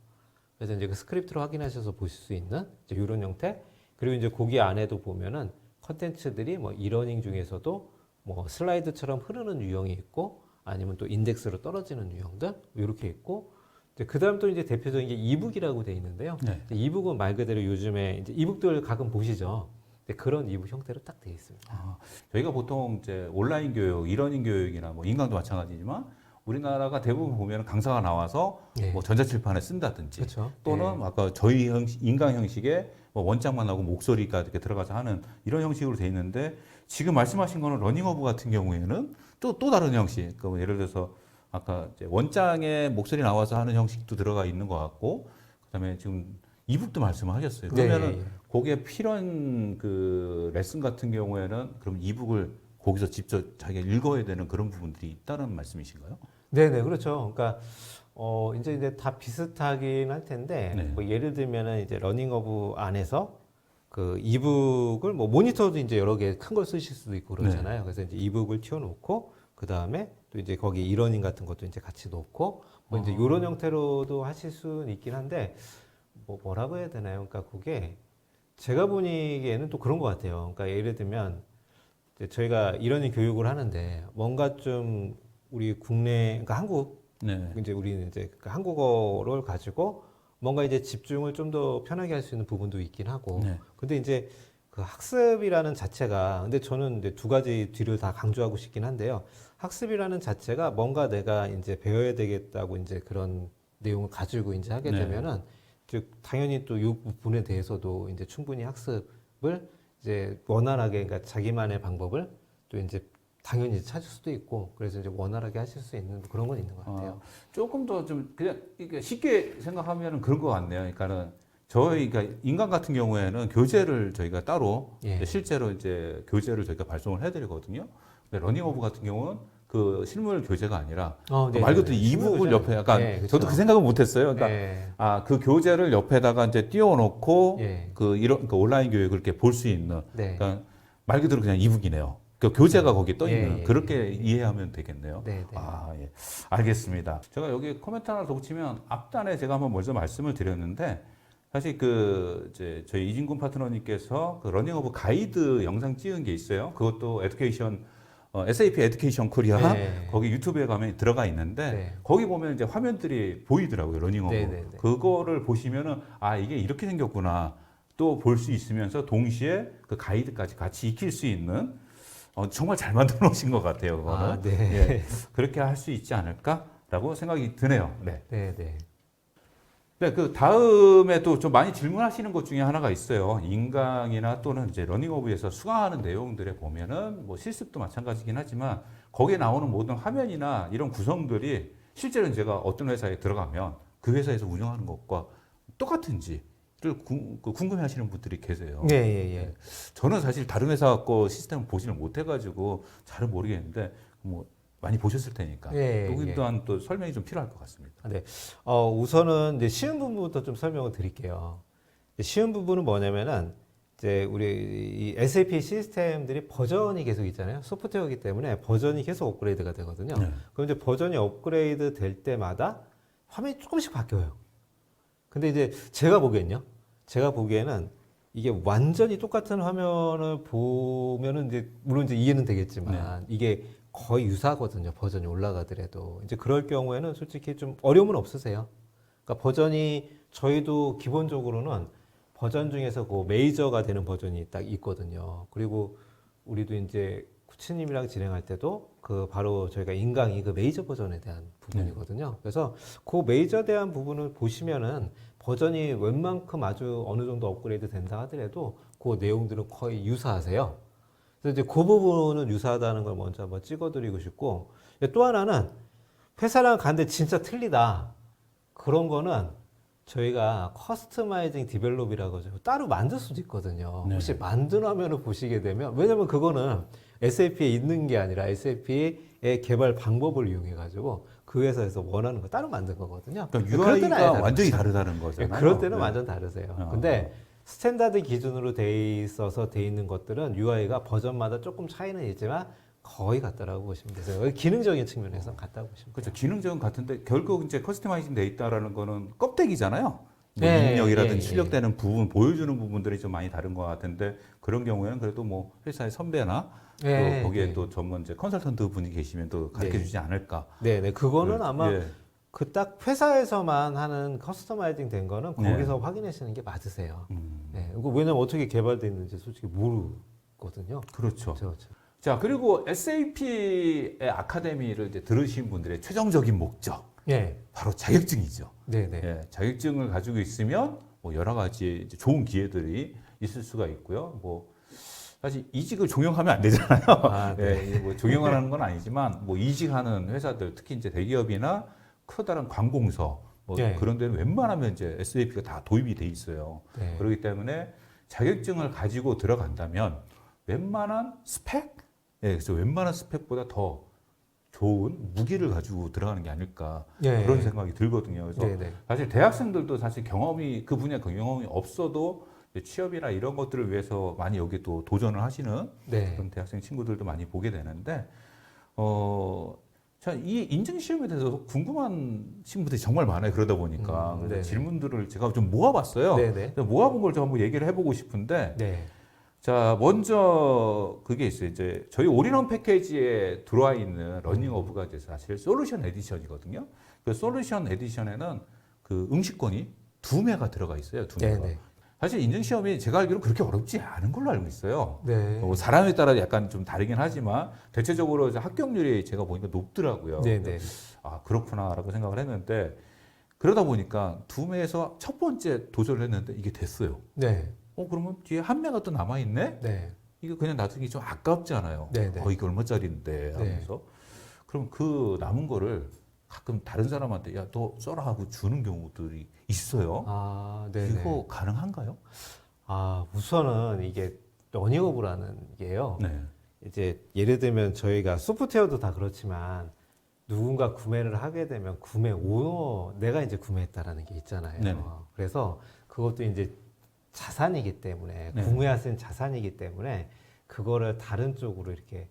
Speaker 2: 그래서 이제 그 스크립트로 확인하셔서 보실 수 있는 이제 이런 형태. 그리고 이제 거기 안에도 보면은 컨텐츠들이 뭐 이러닝 중에서도 뭐 슬라이드처럼 흐르는 유형이 있고 아니면 또 인덱스로 떨어지는 유형들 이렇게 있고 이제 그다음 또 이제 대표적인 게 이북이라고 돼 있는데요.
Speaker 1: 네.
Speaker 2: 이북은 말 그대로 요즘에 이제 이북들 가끔 보시죠. 근데 그런 이북 형태로 딱 돼 있습니다.
Speaker 1: 저희가 보통 이제 온라인 교육, 이러닝 교육이나 뭐 인강도 마찬가지지만 우리나라가 대부분 보면 강사가 나와서
Speaker 2: 네.
Speaker 1: 뭐 전자칠판에 쓴다든지
Speaker 2: 그렇죠.
Speaker 1: 또는 아까 저희 인강 형식의 뭐 원장만 나오고 목소리가 이렇게 들어가서 하는 이런 형식으로 돼 있는데 지금 말씀하신 거는 러닝허브 같은 경우에는 또 다른 형식. 그러니까 예를 들어서 아까 이제 원장의 목소리 나와서 하는 형식도 들어가 있는 것 같고 그다음에 지금 이북도 말씀하셨어요. 그러면은
Speaker 2: 네.
Speaker 1: 거기에 필요한 그 레슨 같은 경우에는 그럼 이북을 거기서 직접 자기가 읽어야 되는 그런 부분들이 있다는 말씀이신가요?
Speaker 2: 네네, 그렇죠. 그러니까, 이제 다 비슷하긴 할 텐데,
Speaker 1: 네.
Speaker 2: 뭐 예를 들면은 이제 러닝허브 안에서 그 이북을 뭐 모니터도 이제 여러 개 큰 걸 쓰실 수도 있고 그러잖아요. 그래서 이제 이북을 튀어놓고, 그 다음에 또 이제 거기 이러닝 같은 것도 이제 같이 놓고, 뭐 이제 이런 형태로도 하실 수는 있긴 한데, 뭐라고 해야 되나요? 그러니까 그게 제가 보기에는 또 그런 것 같아요. 그러니까 예를 들면, 이제 저희가 이러닝 교육을 하는데, 뭔가 좀 우리 국내, 그러니까 한국,
Speaker 1: 네.
Speaker 2: 이제 우리는 이제 그 한국어를 가지고 뭔가 이제 집중을 좀 더 편하게 할 수 있는 부분도 있긴 하고.
Speaker 1: 네.
Speaker 2: 근데 이제 그 학습이라는 자체가, 근데 저는 이제 두 가지 뒤를 다 강조하고 싶긴 한데요. 학습이라는 자체가 뭔가 내가 이제 배워야 되겠다고 이제 그런 내용을 가지고 이제 하게
Speaker 1: 네.
Speaker 2: 되면은, 즉, 당연히 또 이 부분에 대해서도 이제 충분히 학습을 이제 원활하게, 그러니까 자기만의 방법을 또 이제 당연히 찾을 수도 있고 그래서 이제 원활하게 하실 수 있는 그런 건 있는 것 같아요.
Speaker 1: 조금 더 좀 그냥 이게 쉽게 생각하면 그런 것 같네요. 그러니까는 저희가 인간 같은 경우에는 교재를 저희가 따로
Speaker 2: 예.
Speaker 1: 실제로 이제 교재를 저희가 발송을 해드리거든요. 근데 러닝허브 같은 경우는 그 실물 교재가 아니라 말 그대로 이북을 옆에 약간
Speaker 2: 네, 그렇죠.
Speaker 1: 저도 그 생각은 못했어요. 그러니까
Speaker 2: 네.
Speaker 1: 그 교재를 옆에다가 이제 띄워놓고
Speaker 2: 예.
Speaker 1: 그 온라인 교육을 이렇게 볼 수 있는
Speaker 2: 네.
Speaker 1: 그러니까 말 그대로 그냥 이북이네요. 그 교재가 거기 떠 있는
Speaker 2: 예, 예,
Speaker 1: 그렇게
Speaker 2: 예.
Speaker 1: 이해하면 되겠네요.
Speaker 2: 네, 네.
Speaker 1: 아, 예. 알겠습니다. 제가 여기 코멘트 하나 더 붙이면 앞단에 제가 한번 먼저 말씀을 드렸는데 사실 이제 저희 이진군 파트너님께서 그 러닝 오브 가이드 영상 찍은 게 있어요. 그것도 에듀케이션 SAP 에듀케이션 코리아
Speaker 2: 네.
Speaker 1: 거기 유튜브에 가면 들어가 있는데
Speaker 2: 네.
Speaker 1: 거기 보면 이제 화면들이 보이더라고요. 러닝 오브.
Speaker 2: 네, 네, 네.
Speaker 1: 그거를 보시면은 아, 이게 이렇게 생겼구나. 또 볼 수 있으면서 동시에 그 가이드까지 같이 익힐 수 있는 정말 잘 만들어 놓으신 것 같아요. 그거는.
Speaker 2: 아, 네.
Speaker 1: 예, 그렇게 할 수 있지 않을까라고 생각이 드네요. 네.
Speaker 2: 네, 네.
Speaker 1: 네, 그 다음에 또 좀 많이 질문하시는 것 중에 하나가 있어요. 인강이나 또는 이제 러닝오브에서 수강하는 내용들에 보면은 뭐 실습도 마찬가지긴 하지만 거기에 나오는 모든 화면이나 이런 구성들이 실제로 제가 어떤 회사에 들어가면 그 회사에서 운영하는 것과 똑같은지를 궁금해 하시는 분들이 계세요.
Speaker 2: 예, 예, 예.
Speaker 1: 저는 사실 다른 회사 거 시스템을 보지를 못해가지고 잘은 모르겠는데 뭐 많이 보셨을 테니까
Speaker 2: 예,
Speaker 1: 여기
Speaker 2: 예.
Speaker 1: 또한 또 설명이 좀 필요할 것 같습니다.
Speaker 2: 네. 우선은 이제 쉬운 부분부터 좀 설명을 드릴게요. 쉬운 부분은 뭐냐면은 이제 우리 이 SAP 시스템들이 버전이 계속 있잖아요. 소프트웨어이기 때문에 버전이 계속 업그레이드가 되거든요.
Speaker 1: 네.
Speaker 2: 그럼 이제 버전이 업그레이드 될 때마다 화면이 조금씩 바뀌어요. 근데 이제 제가 보기에는 이게 완전히 똑같은 화면을 보면은 이제 물론 이제 이해는 되겠지만 이게 거의 유사하거든요. 버전이 올라가더라도 이제 그럴 경우에는 솔직히 좀 어려움은 없으세요. 그러니까 버전이 저희도 기본적으로는 버전 중에서 그 메이저가 되는 버전이 딱 있거든요. 그리고 우리도 이제 쿠치님이랑 진행할 때도 그 바로 저희가 인강이 그 메이저 버전에 대한 부분이거든요. 그래서 그 메이저에 대한 부분을 보시면은 버전이 웬만큼 아주 어느 정도 업그레이드 된다 하더라도 그 내용들은 거의 유사하세요. 그래서 이제 그 부분은 유사하다는 걸 먼저 한번 찍어드리고 싶고, 또 하나는 회사랑 갔는데 진짜 틀리다. 그런 거는 저희가 커스터마이징 디벨롭이라고 하죠. 따로 만들 수도 있거든요.
Speaker 1: 네.
Speaker 2: 혹시 만든 화면을 보시게 되면, 왜냐면 그거는 SAP에 있는 게 아니라 SAP의 개발 방법을 이용해가지고 그 회사에서 원하는 거 따로 만든 거거든요.
Speaker 1: 그러니까
Speaker 2: 그럴 때는 아예
Speaker 1: UI가
Speaker 2: 다른
Speaker 1: 완전히
Speaker 2: 거죠.
Speaker 1: 다르다는
Speaker 2: 예,
Speaker 1: 거잖아요.
Speaker 2: 그럴 때는
Speaker 1: 네.
Speaker 2: 완전 다르세요.
Speaker 1: 어.
Speaker 2: 근데 스탠다드 기준으로 돼 있어서 돼 있는 것들은 UI가 버전마다 조금 차이는 있지만 거의 같다라고 보시면 되세요. 기능적인 측면에서 같다고 보시면
Speaker 1: 그렇죠.
Speaker 2: 돼요.
Speaker 1: 기능적은 같은데 결국 이제 커스터마이징 돼 있다라는 거는 껍데기잖아요. 뭐
Speaker 2: 네,
Speaker 1: 능력이라든
Speaker 2: 예,
Speaker 1: 출력되는 부분, 보여주는 부분들이 좀 많이 다른 것 같은데 그런 경우에는 그래도 뭐 회사의 선배나
Speaker 2: 네,
Speaker 1: 또 거기에
Speaker 2: 네.
Speaker 1: 또 전문 이제 컨설턴트 분이 계시면 또 가르쳐 주지 않을까.
Speaker 2: 네, 그거는 아마
Speaker 1: 예.
Speaker 2: 그 딱 회사에서만 하는 커스터마이징 된 거는
Speaker 1: 네.
Speaker 2: 거기서 확인하시는 게 맞으세요.
Speaker 1: 음,
Speaker 2: 네, 이거 왜냐면 어떻게 개발되어 있는지 솔직히 모르거든요.
Speaker 1: 그렇죠.
Speaker 2: 그렇죠.
Speaker 1: 자, 그리고 SAP의 아카데미를 이제 들으신 분들의 최종적인 목적,
Speaker 2: 네,
Speaker 1: 바로 자격증이죠.
Speaker 2: 네, 네.
Speaker 1: 예, 자격증을 가지고 있으면 뭐 여러 가지 이제 좋은 기회들이 있을 수가 있고요. 뭐 사실 이직을 종용하면 안 되잖아요.
Speaker 2: 아, 네.
Speaker 1: 예, 뭐 종용하는 건 아니지만 뭐 이직하는 회사들, 특히 이제 대기업이나 커다란 관공서 뭐
Speaker 2: 네.
Speaker 1: 그런 데는 웬만하면 이제 SAP가 다 도입이 돼 있어요.
Speaker 2: 네.
Speaker 1: 그렇기 때문에 자격증을 가지고 들어간다면 웬만한 스펙, 예, 그래서 웬만한 스펙보다 더 좋은 무기를 가지고 들어가는 게 아닐까
Speaker 2: 네.
Speaker 1: 그런 생각이 들거든요. 그래서
Speaker 2: 네, 네.
Speaker 1: 사실 대학생들도 사실 경험이 그 분야 경험이 없어도 이제 취업이나 이런 것들을 위해서 많이 여기 또 도전을 하시는
Speaker 2: 네.
Speaker 1: 그런 대학생 친구들도 많이 보게 되는데 자, 이 인증 시험에 대해서 궁금한 친구들이 정말 많아요. 그러다 보니까 그래서
Speaker 2: 네네.
Speaker 1: 질문들을 제가 좀 모아봤어요.
Speaker 2: 네네.
Speaker 1: 그래서 모아본 걸 좀 한번 얘기를 해보고 싶은데
Speaker 2: 네.
Speaker 1: 자, 먼저 그게 있어요. 이제 저희 올인원 패키지에 들어와 있는 러닝 오브가 이제 사실 솔루션 에디션이거든요. 그 솔루션 에디션에는 그 응시권이 2매가 들어가 있어요. 2매가.
Speaker 2: 네네.
Speaker 1: 사실 인증 시험이 제가 알기로 그렇게 어렵지 않은 걸로 알고 있어요.
Speaker 2: 네.
Speaker 1: 뭐 사람에 따라 약간 좀 다르긴 하지만 대체적으로 이제 합격률이 제가 보니까 높더라고요.
Speaker 2: 네네.
Speaker 1: 아, 그렇구나라고 생각을 했는데 그러다 보니까 2매에서 첫 번째 도전을 했는데 이게 됐어요.
Speaker 2: 네.
Speaker 1: 그러면 뒤에 한 매가 또 남아있네?
Speaker 2: 네.
Speaker 1: 이거 그냥 놔두기 좀 아깝지 않아요?
Speaker 2: 네네.
Speaker 1: 이게 얼마짜리인데 하면서. 그럼 그 남은 거를 가끔 다른 사람한테 야, 너 써라 하고 주는 경우들이 있어요.
Speaker 2: 아, 네네.
Speaker 1: 이거 가능한가요?
Speaker 2: 아, 우선은 이게 러닝오브라는 게요.
Speaker 1: 네.
Speaker 2: 이제 예를 들면 저희가 소프트웨어도 다 그렇지만 누군가 구매를 하게 되면 구매 오너 내가 이제 구매했다라는 게 있잖아요.
Speaker 1: 네네.
Speaker 2: 그래서 그것도 이제 자산이기 때문에
Speaker 1: 네.
Speaker 2: 구매하신 자산이기 때문에 그거를 다른 쪽으로 이렇게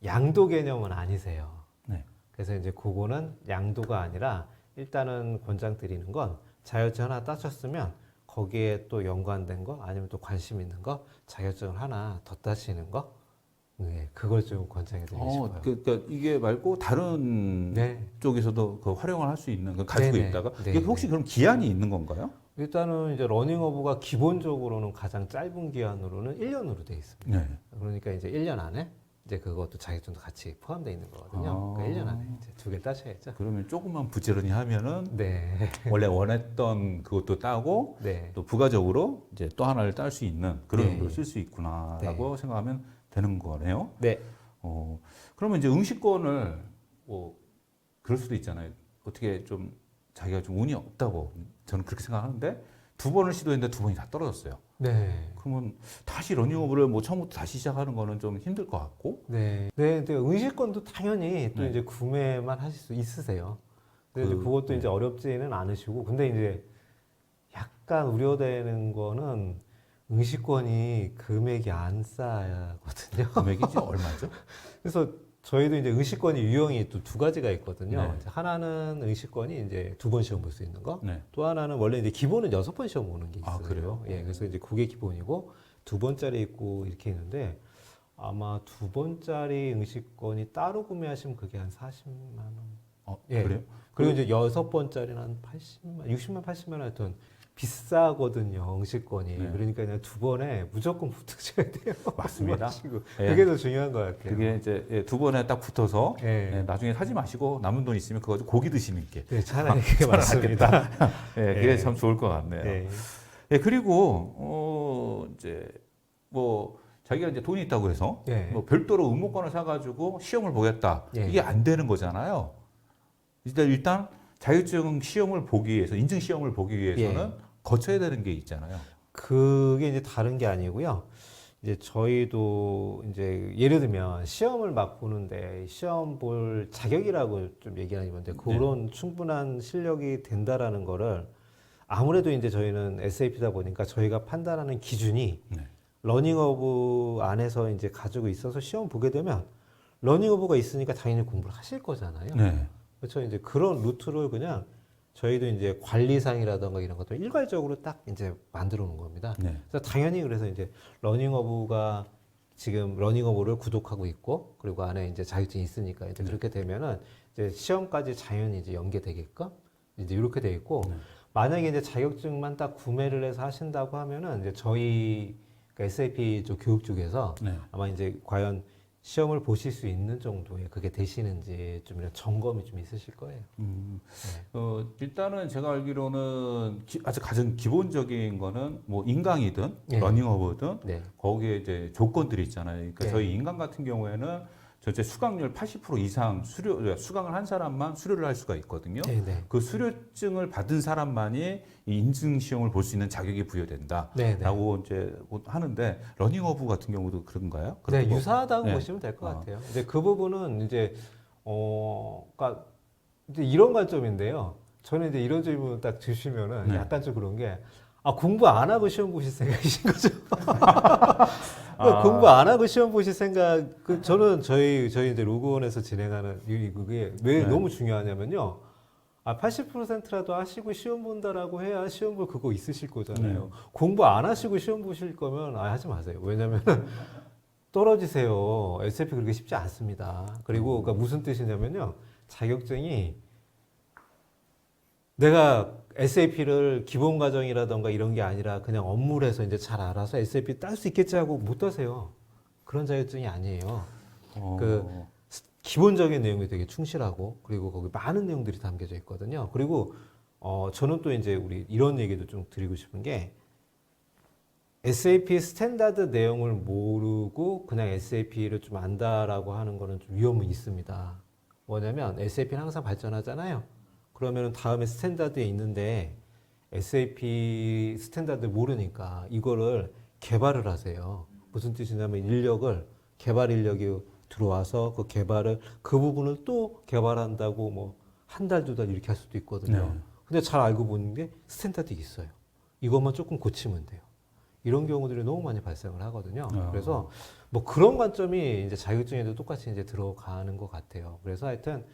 Speaker 2: 양도 개념은 아니세요.
Speaker 1: 네.
Speaker 2: 그래서 이제 그거는 양도가 아니라 일단은 권장 드리는 건 자격증 하나 따셨으면 거기에 또 연관된 거 아니면 또 관심 있는 거 자격증을 하나 더 따시는 거 네, 그걸 좀 권장해 드리고 싶어요.
Speaker 1: 그러니까 이게 말고 다른
Speaker 2: 네.
Speaker 1: 쪽에서도 그 활용을 할 수 있는 그 가지고
Speaker 2: 네네.
Speaker 1: 있다가
Speaker 2: 네네.
Speaker 1: 이게 혹시 그럼 기한이 있는 건가요?
Speaker 2: 일단은 이제 러닝어부가 기본적으로는 가장 짧은 기한으로는 1년으로 되어 있습니다.
Speaker 1: 네.
Speaker 2: 그러니까 이제 1년 안에 이제 그것도 자격증도 같이 포함되어 있는 거거든요.
Speaker 1: 아.
Speaker 2: 그러니까 1년 안에 이제 2개 따셔야죠.
Speaker 1: 그러면 조금만 부지런히 하면은
Speaker 2: 네.
Speaker 1: 원래 원했던 그것도 따고
Speaker 2: 네.
Speaker 1: 또 부가적으로 이제 또 하나를 딸 수 있는 그런
Speaker 2: 네.
Speaker 1: 용도로 쓸 수 있구나라고 생각하면 되는 거네요.
Speaker 2: 네.
Speaker 1: 그러면 이제 응시권을 뭐 그럴 수도 있잖아요. 어떻게 좀 자기가 좀 운이 없다고 저는 그렇게 생각하는데 2번을 시도했는데 2번이 다 떨어졌어요.
Speaker 2: 네.
Speaker 1: 그러면 다시 러닝업을 뭐 처음부터 다시 시작하는 거는 좀 힘들 것 같고.
Speaker 2: 네. 네. 근데 응시권도 당연히 또
Speaker 1: 네.
Speaker 2: 이제 구매만 하실 수 있으세요. 근데 이제 그것도
Speaker 1: 네.
Speaker 2: 이제 어렵지는 않으시고 근데 이제 약간 우려되는 거는 응시권이 금액이 안 싸거든요.
Speaker 1: 금액이 이제 얼마죠?
Speaker 2: 그래서 저희도 이제 응시권이 유형이 또 2가지가 있거든요.
Speaker 1: 네.
Speaker 2: 이제 하나는 응시권이 이제 2번 시험 볼 수 있는 거.
Speaker 1: 네.
Speaker 2: 또 하나는 원래 이제 기본은 6번 시험 보는 게 있어요.
Speaker 1: 아, 그래요?
Speaker 2: 예, 그래서 이제 그게 기본이고 2번짜리 있고 이렇게 있는데 아마 2번짜리 응시권이 따로 구매하시면 그게 한 40만 원. 예.
Speaker 1: 그래요?
Speaker 2: 그리고 이제 6번짜리는 한 80만, 60만, 80만 원 하여튼 비싸거든요, 응시권이.
Speaker 1: 네.
Speaker 2: 그러니까 그냥 2번에 무조건 붙으셔야 돼요.
Speaker 1: 맞습니다.
Speaker 2: 마시고.
Speaker 1: 예.
Speaker 2: 그게 더 중요한 것 같아요.
Speaker 1: 그게 이제 2번에 딱 붙어서
Speaker 2: 예.
Speaker 1: 나중에 사지 마시고 남은 돈 있으면 그거 가지고 고기 드시는 게
Speaker 2: 네, 차라리 그게 맞습니다.
Speaker 1: 그게
Speaker 2: 예.
Speaker 1: 참 좋을 것 같네요.
Speaker 2: 예.
Speaker 1: 그리고 이제 뭐 자기가 이제 돈이 있다고 해서
Speaker 2: 예.
Speaker 1: 뭐 별도로 응모권을 사가지고 시험을 보겠다
Speaker 2: 예.
Speaker 1: 이게 안 되는 거잖아요. 일단 자격증 시험을 보기 위해서 인증 시험을 보기 위해서는 거쳐야 되는 게 있잖아요.
Speaker 2: 그게 이제 다른 게 아니고요. 이제 저희도 이제 예를 들면 시험을 막 보는데 시험 볼 자격이라고 좀 얘기하는 건데 그런 충분한 실력이 된다라는 거를 아무래도 이제 저희는 SAP다 보니까 저희가 판단하는 기준이
Speaker 1: 네.
Speaker 2: 러닝어브 안에서 이제 가지고 있어서 시험 보게 되면 러닝어브가 있으니까 당연히 공부를 하실 거잖아요.
Speaker 1: 네.
Speaker 2: 그렇죠. 이제 그런 루트를 그냥 저희도 이제 관리상이라던가 이런 것들 일괄적으로 딱 이제 만들어 놓은 겁니다.
Speaker 1: 네.
Speaker 2: 그래서 당연히 그래서 이제 러닝어브가 지금 러닝어브를 구독하고 있고 그리고 안에 이제 자격증이 있으니까 이제 그렇게 되면은 이제 시험까지 자연히 이제 연계되게끔 이제 이렇게 돼 있고 만약에 이제 자격증만 딱 구매를 해서 하신다고 하면은 이제 저희 그러니까 SAP 쪽 교육 쪽에서
Speaker 1: 네.
Speaker 2: 아마 이제 과연 시험을 보실 수 있는 정도의 그게 되시는지 좀 이런 점검이 좀 있으실 거예요.
Speaker 1: 일단은 제가 알기로는 아주 가장 기본적인 거는 뭐 인강이든
Speaker 2: 네.
Speaker 1: 러닝어브든
Speaker 2: 네.
Speaker 1: 거기에 이제 조건들이 있잖아요. 그러니까
Speaker 2: 네.
Speaker 1: 저희 인강 같은 경우에는 전체 수강률 80% 이상 수강을 한 사람만 수료를 할 수가 있거든요.
Speaker 2: 네, 네.
Speaker 1: 그 수료증을 받은 사람만이 이 인증 시험을 볼 수 있는 자격이 부여된다라고
Speaker 2: 네,
Speaker 1: 이제 하는데 러닝어브 같은 경우도 그런가요?
Speaker 2: 네,
Speaker 1: 그런 거?
Speaker 2: 유사하다고
Speaker 1: 네.
Speaker 2: 보시면 될 것 같아요. 근데 그 부분은 이제 그러니까 이제 이런 관점인데요. 저는 이제 이런 질문 딱 주시면은
Speaker 1: 네.
Speaker 2: 약간 좀 그런 게 공부 안 하고 시험 보실 생각이신 거죠? 그러니까 공부 안 하고 시험 보실 생각, 저는 저희 이제 로그원에서 진행하는 그게 왜
Speaker 1: 네.
Speaker 2: 너무 중요하냐면요. 80%라도 하시고 시험 본다라고 해야 시험 볼 그거 있으실 거잖아요. 공부 안 하시고 시험 보실 거면 하지 마세요. 왜냐면 떨어지세요. SAP 그렇게 쉽지 않습니다. 그리고 그러니까 무슨 뜻이냐면요. 자격증이 내가 SAP를 기본 과정이라던가 이런 게 아니라 그냥 업무를 해서 이제 잘 알아서 SAP 딸 수 있겠지 하고 못 따세요. 그런 자격증이 아니에요. 기본적인 내용이 되게 충실하고 그리고 거기 많은 내용들이 담겨져 있거든요. 그리고 저는 또 이제 우리 이런 얘기도 좀 드리고 싶은 게 SAP 스탠다드 내용을 모르고 그냥 SAP를 좀 안다라고 하는 거는 좀 위험이 있습니다. 뭐냐면 SAP는 항상 발전하잖아요. 그러면 다음에 스탠다드에 있는데 SAP 스탠다드 모르니까 이거를 개발을 하세요. 무슨 뜻이냐면 개발 인력이 들어와서 그 개발을 그 부분을 또 개발한다고 뭐 한 달, 2달 이렇게 할 수도 있거든요.
Speaker 1: 네.
Speaker 2: 근데 잘 알고 보는 게 스탠다드 있어요. 이것만 조금 고치면 돼요. 이런 경우들이 너무 많이 발생을 하거든요. 그래서 뭐 그런 관점이 이제 자격증에도 똑같이 이제 들어가는 것 같아요. 그래서 하여튼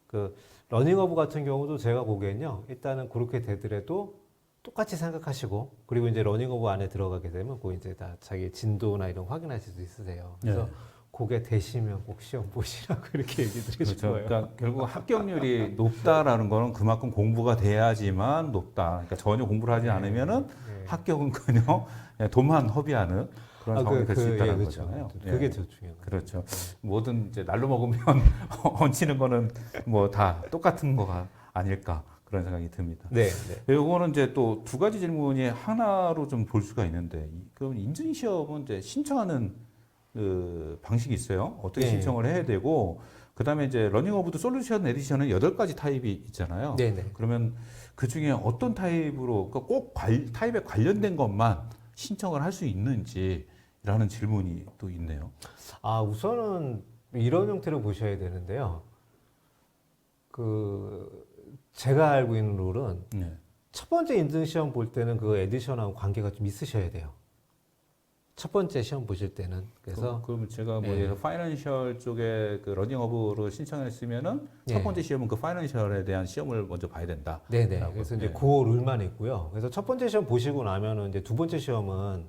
Speaker 2: 그 러닝어브 같은 경우도 제가 보기엔요, 일단은 그렇게 되더라도 똑같이 생각하시고, 그리고 이제 러닝어브 안에 들어가게 되면 그 이제 다 자기 진도나 이런 확인하실 수 있으세요. 그래서
Speaker 1: 네.
Speaker 2: 그게 되시면 꼭 시험 보시라고 이렇게 얘기 드리고
Speaker 1: 그렇죠.
Speaker 2: 싶어요.
Speaker 1: 그러니까 결국 합격률이 높다라는 거는 그만큼 공부가 돼야지만 높다. 그러니까 전혀 공부를 하지 않으면은
Speaker 2: 네.
Speaker 1: 합격은커녕 돈만 허비하는 그런 상황이 될 수 있다는
Speaker 2: 그렇죠.
Speaker 1: 거잖아요.
Speaker 2: 그게
Speaker 1: 예.
Speaker 2: 더 중요한 거죠.
Speaker 1: 그렇죠. 뭐든 이제 날로 먹으면 얹히는 거는 뭐 다 똑같은 거가 아닐까 그런 생각이 듭니다.
Speaker 2: 네, 네.
Speaker 1: 이거는 이제 또 두 가지 질문이 하나로 좀 볼 수가 있는데, 그럼 인증 시험은 이제 신청하는 그 방식이 있어요. 어떻게
Speaker 2: 네.
Speaker 1: 신청을 해야 되고, 그 다음에 이제 러닝 오브 더 솔루션 에디션은 8가지 타입이 있잖아요.
Speaker 2: 네, 네.
Speaker 1: 그러면 그 중에 어떤 타입으로, 그러니까 꼭 타입에 관련된 것만 신청을 할 수 있는지라는 질문이 또 있네요.
Speaker 2: 아, 우선은 이런 형태로 보셔야 되는데요. 그 제가 알고 있는 룰은
Speaker 1: 네.
Speaker 2: 첫 번째 인증 시험 볼 때는 그 에디션하고 관계가 좀 있으셔야 돼요. 첫 번째 시험 보실 때는. 그래서
Speaker 1: 그러면 제가 뭐
Speaker 2: 예.
Speaker 1: 파이낸셜 쪽에 그 러닝 오브로 신청했으면은 첫
Speaker 2: 예.
Speaker 1: 번째 시험은 그 파이낸셜에 대한 시험을 먼저 봐야 된다.
Speaker 2: 네네.
Speaker 1: 라고.
Speaker 2: 그래서 이제
Speaker 1: 네.
Speaker 2: 그 룰만 있고요. 그래서 첫 번째 시험 보시고 나면은 이제 두 번째 시험은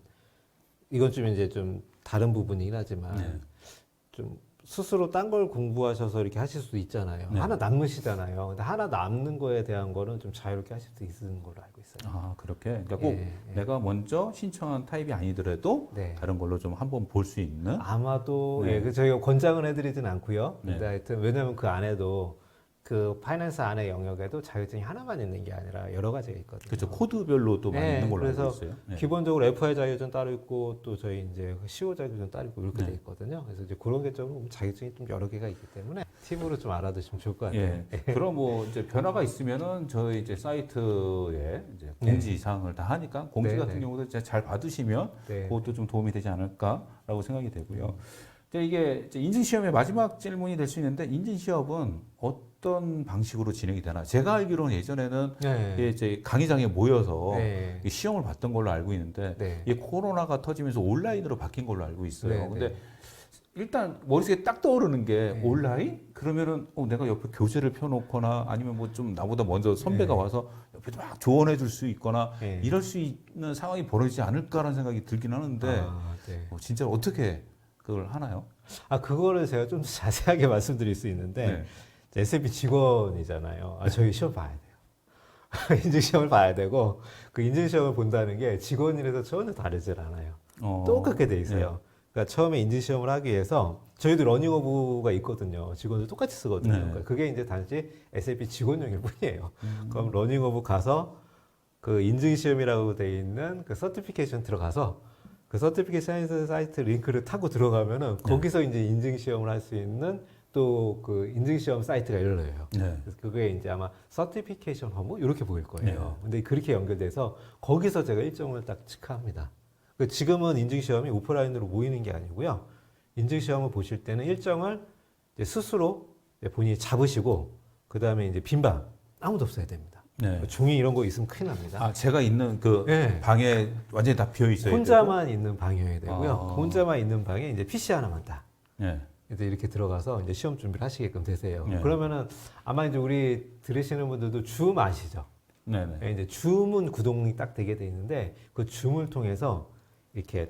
Speaker 2: 이건 좀 이제 좀 다른 부분이긴 하지만
Speaker 1: 네.
Speaker 2: 좀 스스로 딴 걸 공부하셔서 이렇게 하실 수도 있잖아요.
Speaker 1: 네.
Speaker 2: 하나 남으시잖아요. 근데 하나 남는 거에 대한 거는 좀 자유롭게 하실 수 있는 걸로 알고 있어요.
Speaker 1: 아, 그렇게. 그러니까 꼭
Speaker 2: 예, 예.
Speaker 1: 내가 먼저 신청한 타입이 아니더라도
Speaker 2: 네.
Speaker 1: 다른 걸로 좀 한번 볼 수 있는.
Speaker 2: 아마도
Speaker 1: 네.
Speaker 2: 예, 그 저희가 권장은 해드리진 않고요.
Speaker 1: 네.
Speaker 2: 근데 하여튼 왜냐하면 그 안에도 그 파이낸스 안의 영역에도 자격증이 하나만 있는 게 아니라 여러 가지가 있거든요.
Speaker 1: 그렇죠. 코드별로 또 많이
Speaker 2: 네,
Speaker 1: 있는 걸로 알고
Speaker 2: 그래서
Speaker 1: 있어요. 네.
Speaker 2: 기본적으로 FI 자격증 따로 있고 또 저희 이제 CO 자격증 따로 있고 이렇게
Speaker 1: 네.
Speaker 2: 돼 있거든요. 그래서 이제 그런 게 좀 자격증이 좀 여러 개가 있기 때문에 팁으로 좀 알아두시면 좋을 것 같아요.
Speaker 1: 예. 그럼 뭐 이제 변화가 있으면은 저희 이제 사이트에 이제 공지 사항을 다 하니까 공지
Speaker 2: 네,
Speaker 1: 같은
Speaker 2: 네.
Speaker 1: 경우도 이제 잘 받으시면
Speaker 2: 네.
Speaker 1: 그것도 좀 도움이 되지 않을까라고 생각이 되고요. 근데 이게 이제 인증 시험의 마지막 질문이 될 수 있는데, 인증 시험은 어떤 방식으로 진행이 되나? 제가 알기로는 예전에는
Speaker 2: 네.
Speaker 1: 이게 이제 강의장에 모여서
Speaker 2: 네.
Speaker 1: 이 시험을 봤던 걸로 알고 있는데,
Speaker 2: 네.
Speaker 1: 이 코로나가 터지면서 온라인으로 바뀐 걸로 알고 있어요.
Speaker 2: 네,
Speaker 1: 근데
Speaker 2: 네.
Speaker 1: 일단 머릿속에 딱 떠오르는 게
Speaker 2: 네.
Speaker 1: 온라인? 그러면은 내가 옆에 교재를 펴놓거나 아니면 뭐 좀 나보다 먼저 선배가
Speaker 2: 네.
Speaker 1: 와서 옆에서 막 조언해 줄 수 있거나
Speaker 2: 네.
Speaker 1: 이럴 수 있는 상황이 벌어지지 않을까라는 생각이 들긴 하는데,
Speaker 2: 아, 네.
Speaker 1: 진짜 어떻게 그걸 하나요?
Speaker 2: 아, 그거를 제가 좀 자세하게 말씀드릴 수 있는데, SAP 직원이잖아요. 아, 저희 시험 봐야 돼요. 인증시험을 봐야 되고, 그 인증시험을 본다는 게 직원이라서 전혀 다르질 않아요. 똑같게 돼 있어요. 그러니까 처음에 인증시험을 하기 위해서 저희도 러닝어브가 있거든요. 직원들 똑같이 쓰거든요.
Speaker 1: 네.
Speaker 2: 그러니까 그게 이제 단지 SAP 직원용일 뿐이에요. 그럼 러닝어브 가서 그 인증시험이라고 돼 있는 그 서티피케이션 들어가서 그 서티피케이션 사이트 링크를 타고 들어가면은 거기서 이제 인증시험을 할 수 있는 또 그 인증시험 사이트가 열려요.
Speaker 1: 네.
Speaker 2: 그래서 그게 이제 아마 서티피케이션 허무 이렇게 보일 거예요.
Speaker 1: 네.
Speaker 2: 근데 그렇게 연결돼서 거기서 제가 일정을 딱 체크합니다. 그 지금은 인증시험이 오프라인으로 모이는 게 아니고요. 인증시험을 보실 때는 일정을 이제 스스로 이제 본인이 잡으시고 그 다음에 이제 빈방 아무도 없어야 됩니다.
Speaker 1: 네.
Speaker 2: 종이 이런 거 있으면 큰일 납니다.
Speaker 1: 아, 제가 있는 그
Speaker 2: 네.
Speaker 1: 방에 완전히 다 비어 있어요.
Speaker 2: 혼자만 있는 방이어야 되고요.
Speaker 1: 아.
Speaker 2: 혼자만 있는 방에 이제 PC 하나만 딱.
Speaker 1: 네.
Speaker 2: 이제 이렇게 들어가서 이제 시험 준비를 하시게끔 되세요.
Speaker 1: 네.
Speaker 2: 그러면은 아마 이제 우리 들으시는 분들도 줌 아시죠?
Speaker 1: 네네.
Speaker 2: 예, 이제 줌은 구동이 딱 되게 돼 있는데 그 줌을 통해서 이렇게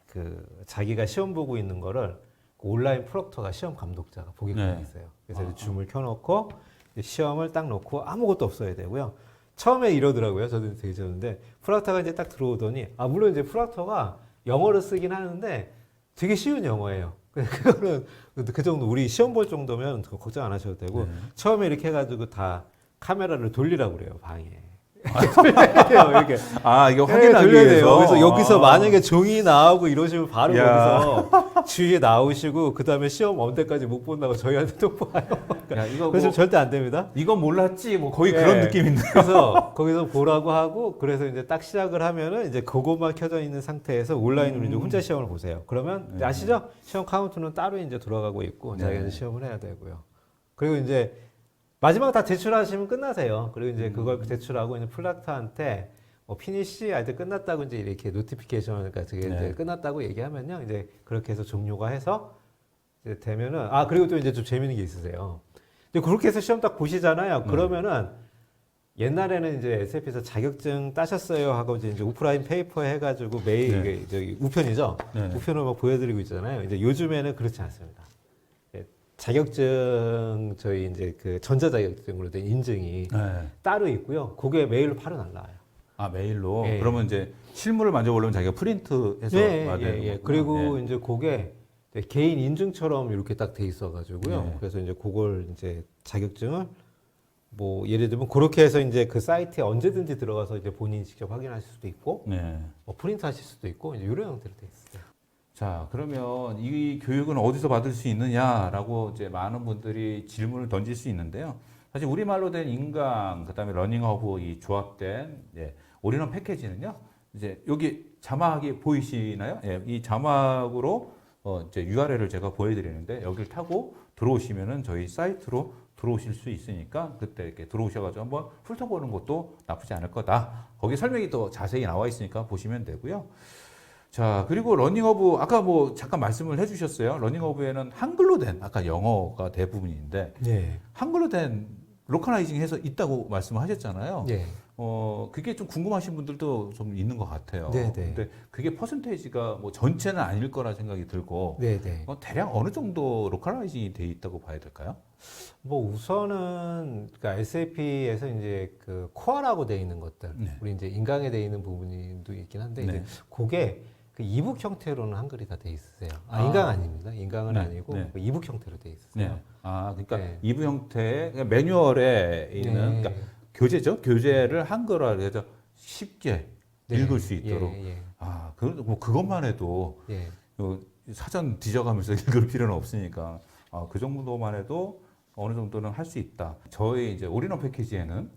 Speaker 2: 그 자기가 시험 보고 있는 거를 그 온라인 프록터가 시험 감독자가 보게끔
Speaker 1: 네.
Speaker 2: 돼 있어요. 그래서 이제 줌을 켜놓고 이제 시험을 딱 놓고 아무것도 없어야 되고요. 처음에 이러더라고요. 저도 되게 좋은데 프록터가 이제 딱 들어오더니 물론 이제 프록터가 영어를 쓰긴 하는데 되게 쉬운 영어예요. 그거는 그 정도 우리 시험 볼 정도면 걱정 안 하셔도 되고 처음에 이렇게 해가지고 다 카메라를 돌리라고 그래요 방에. 이렇게.
Speaker 1: 이거 확인하기
Speaker 2: 돌려야
Speaker 1: 위해서.
Speaker 2: 돼요. 그래서 여기서 만약에 종이 나오고 이러시면 바로
Speaker 1: 야.
Speaker 2: 거기서 주위에 나오시고 그 다음에 시험 온 때까지 못 본다고 저희한테 또 봐요.
Speaker 1: 야, 이거
Speaker 2: 그래서
Speaker 1: 뭐,
Speaker 2: 절대 안 됩니다.
Speaker 1: 이건 몰랐지. 뭐 거의
Speaker 2: 네.
Speaker 1: 그런 느낌인데.
Speaker 2: 그래서 거기서 보라고 하고 그래서 이제 딱 시작을 하면은 이제 그것만 켜져 있는 상태에서 온라인으로 이제 혼자 시험을 보세요. 그러면
Speaker 1: 네.
Speaker 2: 아시죠? 시험 카운트는 따로 이제 돌아가고 있고
Speaker 1: 네.
Speaker 2: 자기가 이제 시험을 해야 되고요. 그리고 이제 마지막 다 제출하시면 끝나세요. 그리고 이제 그걸 제출하고 이제 플락터한테 피니시 아이들 끝났다고 이제 이렇게 노티피케이션 그러니까 저게
Speaker 1: 네.
Speaker 2: 이제 끝났다고 얘기하면요. 이제 그렇게 해서 종료가 해서 이제 되면은 그리고 또 이제 좀 재밌는 게 있으세요. 이제 그렇게 해서 시험 딱 보시잖아요. 그러면은 옛날에는 이제 SF에서 자격증 따셨어요 하고 이제 오프라인 페이퍼 해가지고 매일
Speaker 1: 네.
Speaker 2: 이게 저기 우편이죠.
Speaker 1: 네.
Speaker 2: 우편을 막 보여드리고 있잖아요. 이제 요즘에는 그렇지 않습니다. 예, 자격증 저희 이제 그 전자 자격증으로 된 인증이
Speaker 1: 네.
Speaker 2: 따로 있고요. 그게 메일로 바로 날라와요.
Speaker 1: 아, 메일로.
Speaker 2: 예.
Speaker 1: 그러면 이제 실물을 만져보려면 자기가 프린트해서 받아야 되는 거구나.
Speaker 2: 그리고
Speaker 1: 네.
Speaker 2: 이제 그게 이제 개인 인증처럼 이렇게 딱 돼 있어가지고요.
Speaker 1: 네.
Speaker 2: 그래서 이제 그걸 이제 자격증을 뭐 예를 들면 그렇게 해서 이제 그 사이트에 언제든지 들어가서 이제 본인이 직접 확인하실 수도 있고
Speaker 1: 네.
Speaker 2: 뭐 프린트 하실 수도 있고 이제 이런 형태로 돼 있어요.
Speaker 1: 자, 그러면 이 교육은 어디서 받을 수 있느냐라고 이제 많은 분들이 질문을 던질 수 있는데요. 사실 우리말로 된 인강, 그다음에 러닝허브 이 조합된 올인원 패키지는요. 이제 여기 자막이 보이시나요? 예, 이 자막으로 이제 URL을 제가 보여드리는데 여기를 타고 들어오시면은 저희 사이트로 들어오실 수 있으니까 그때 이렇게 들어오셔가지고 한번 훑어보는 것도 나쁘지 않을 거다. 거기 설명이 또 자세히 나와 있으니까 보시면 되고요. 자, 그리고 러닝허브 아까 뭐 잠깐 말씀을 해주셨어요. 러닝허브에는 한글로 된 아까 영어가 대부분인데
Speaker 2: 네.
Speaker 1: 한글로 된 로컬라이징 해서 있다고 말씀하셨잖아요.
Speaker 2: 네.
Speaker 1: 그게 좀 궁금하신 분들도 좀 있는 것 같아요.
Speaker 2: 네, 네.
Speaker 1: 근데 그게 퍼센테이지가 뭐 전체는 아닐 거라 생각이 들고
Speaker 2: 네, 네.
Speaker 1: 대략 어느 정도 로컬라이징이 돼 있다고 봐야 될까요?
Speaker 2: 뭐 우선은 그러니까 SAP에서 이제 그 코어라고 돼 있는 것들,
Speaker 1: 네.
Speaker 2: 우리 이제 인강에 돼 있는 부분도 있긴 한데
Speaker 1: 네.
Speaker 2: 이제 그게 그 이북 형태로는 한글이 다 돼 있으세요.
Speaker 1: 아.
Speaker 2: 인강 아닙니다. 인강은
Speaker 1: 네,
Speaker 2: 아니고
Speaker 1: 네.
Speaker 2: 그 이북 형태로 돼 있어요.
Speaker 1: 네. 아, 그러니까
Speaker 2: 네.
Speaker 1: 이부 형태의 그러니까 매뉴얼에 있는 그러니까 교재죠. 교재를 한글화로 해서 쉽게
Speaker 2: 네.
Speaker 1: 읽을 수 있도록.
Speaker 2: 예, 예.
Speaker 1: 뭐 그것만 해도
Speaker 2: 예.
Speaker 1: 사전 뒤져가면서 읽을 필요는 없으니까 그 정도만 해도 어느 정도는 할 수 있다. 저희 이제 올인원 패키지에는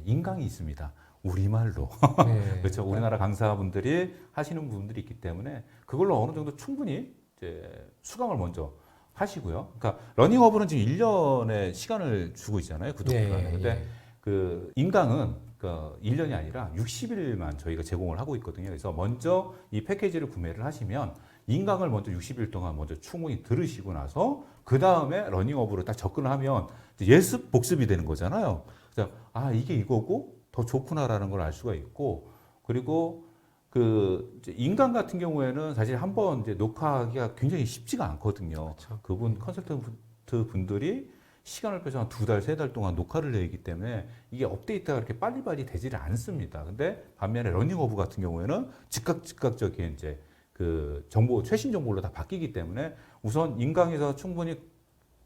Speaker 1: 인강이 있습니다. 우리말로.
Speaker 2: 네.
Speaker 1: 그렇죠. 우리나라 강사분들이 하시는 부분들이 있기 때문에 그걸로 어느 정도 충분히 이제 수강을 먼저 하시고요. 그러니까 러닝허브는 지금 1년의 시간을 주고 있잖아요. 구독 기간에.
Speaker 2: 네,
Speaker 1: 근데
Speaker 2: 예.
Speaker 1: 그 인강은 그 1년이 아니라 60일만 저희가 제공을 하고 있거든요. 그래서 먼저 이 패키지를 구매를 하시면 인강을 먼저 60일 동안 먼저 충분히 들으시고 나서 그 다음에 러닝업으로 딱 접근을 하면 예습 복습이 되는 거잖아요. 그래서 이게 이거고 더 좋구나라는 걸 알 수가 있고 그리고 그 이제 인강 같은 경우에는 사실 한번 이제 녹화하기가 굉장히 쉽지가 않거든요.
Speaker 2: 그렇죠.
Speaker 1: 그분 컨설턴트 분들이 시간을 빼서 한 2달, 3달 동안 녹화를 내기 때문에 이게 업데이트가 그렇게 빨리빨리 되지를 않습니다. 근데 반면에 러닝허브 같은 경우에는 즉각적인 이제 그 정보, 최신 정보로 다 바뀌기 때문에 우선 인강에서 충분히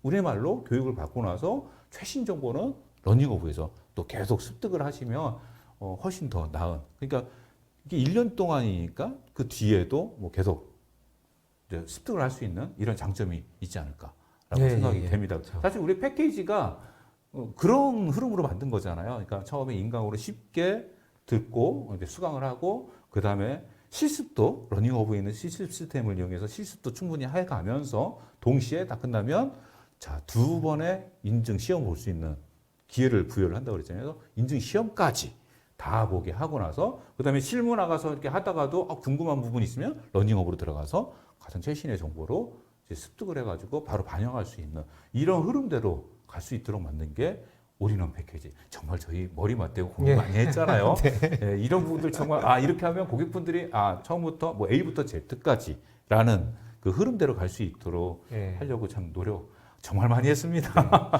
Speaker 1: 우리말로 교육을 받고 나서 최신 정보는 러닝허브에서 또 계속 습득을 하시면 훨씬 더 나은. 그러니까 이게 1년 동안이니까 그 뒤에도 뭐 계속 이제 습득을 할 수 있는 이런 장점이 있지 않을까라고 생각이 됩니다.
Speaker 2: 그렇죠.
Speaker 1: 사실 우리 패키지가 그런 흐름으로 만든 거잖아요. 그러니까 처음에 인강으로 쉽게 듣고 이제 수강을 하고 그 다음에 실습도 러닝허브에 있는 실습 시스템을 이용해서 실습도 충분히 해가면서 동시에 다 끝나면 자, 2번의 인증 시험 볼 수 있는 기회를 부여를 한다고 그랬잖아요. 그래서 인증 시험까지 다 보게 하고 나서 그다음에 실무 나가서 이렇게 하다가도 궁금한 부분이 있으면 러닝허브로 들어가서 가장 최신의 정보로 이제 습득을 해가지고 바로 반영할 수 있는 이런 흐름대로 갈 수 있도록 만든 게 올인원 패키지. 정말 저희 머리 맞대고 고민 많이 했잖아요. 네, 이런 부분들 정말 이렇게 하면 고객분들이 처음부터 뭐 A부터 Z까지라는 그 흐름대로 갈 수 있도록 하려고 참 노력 정말 많이 했습니다.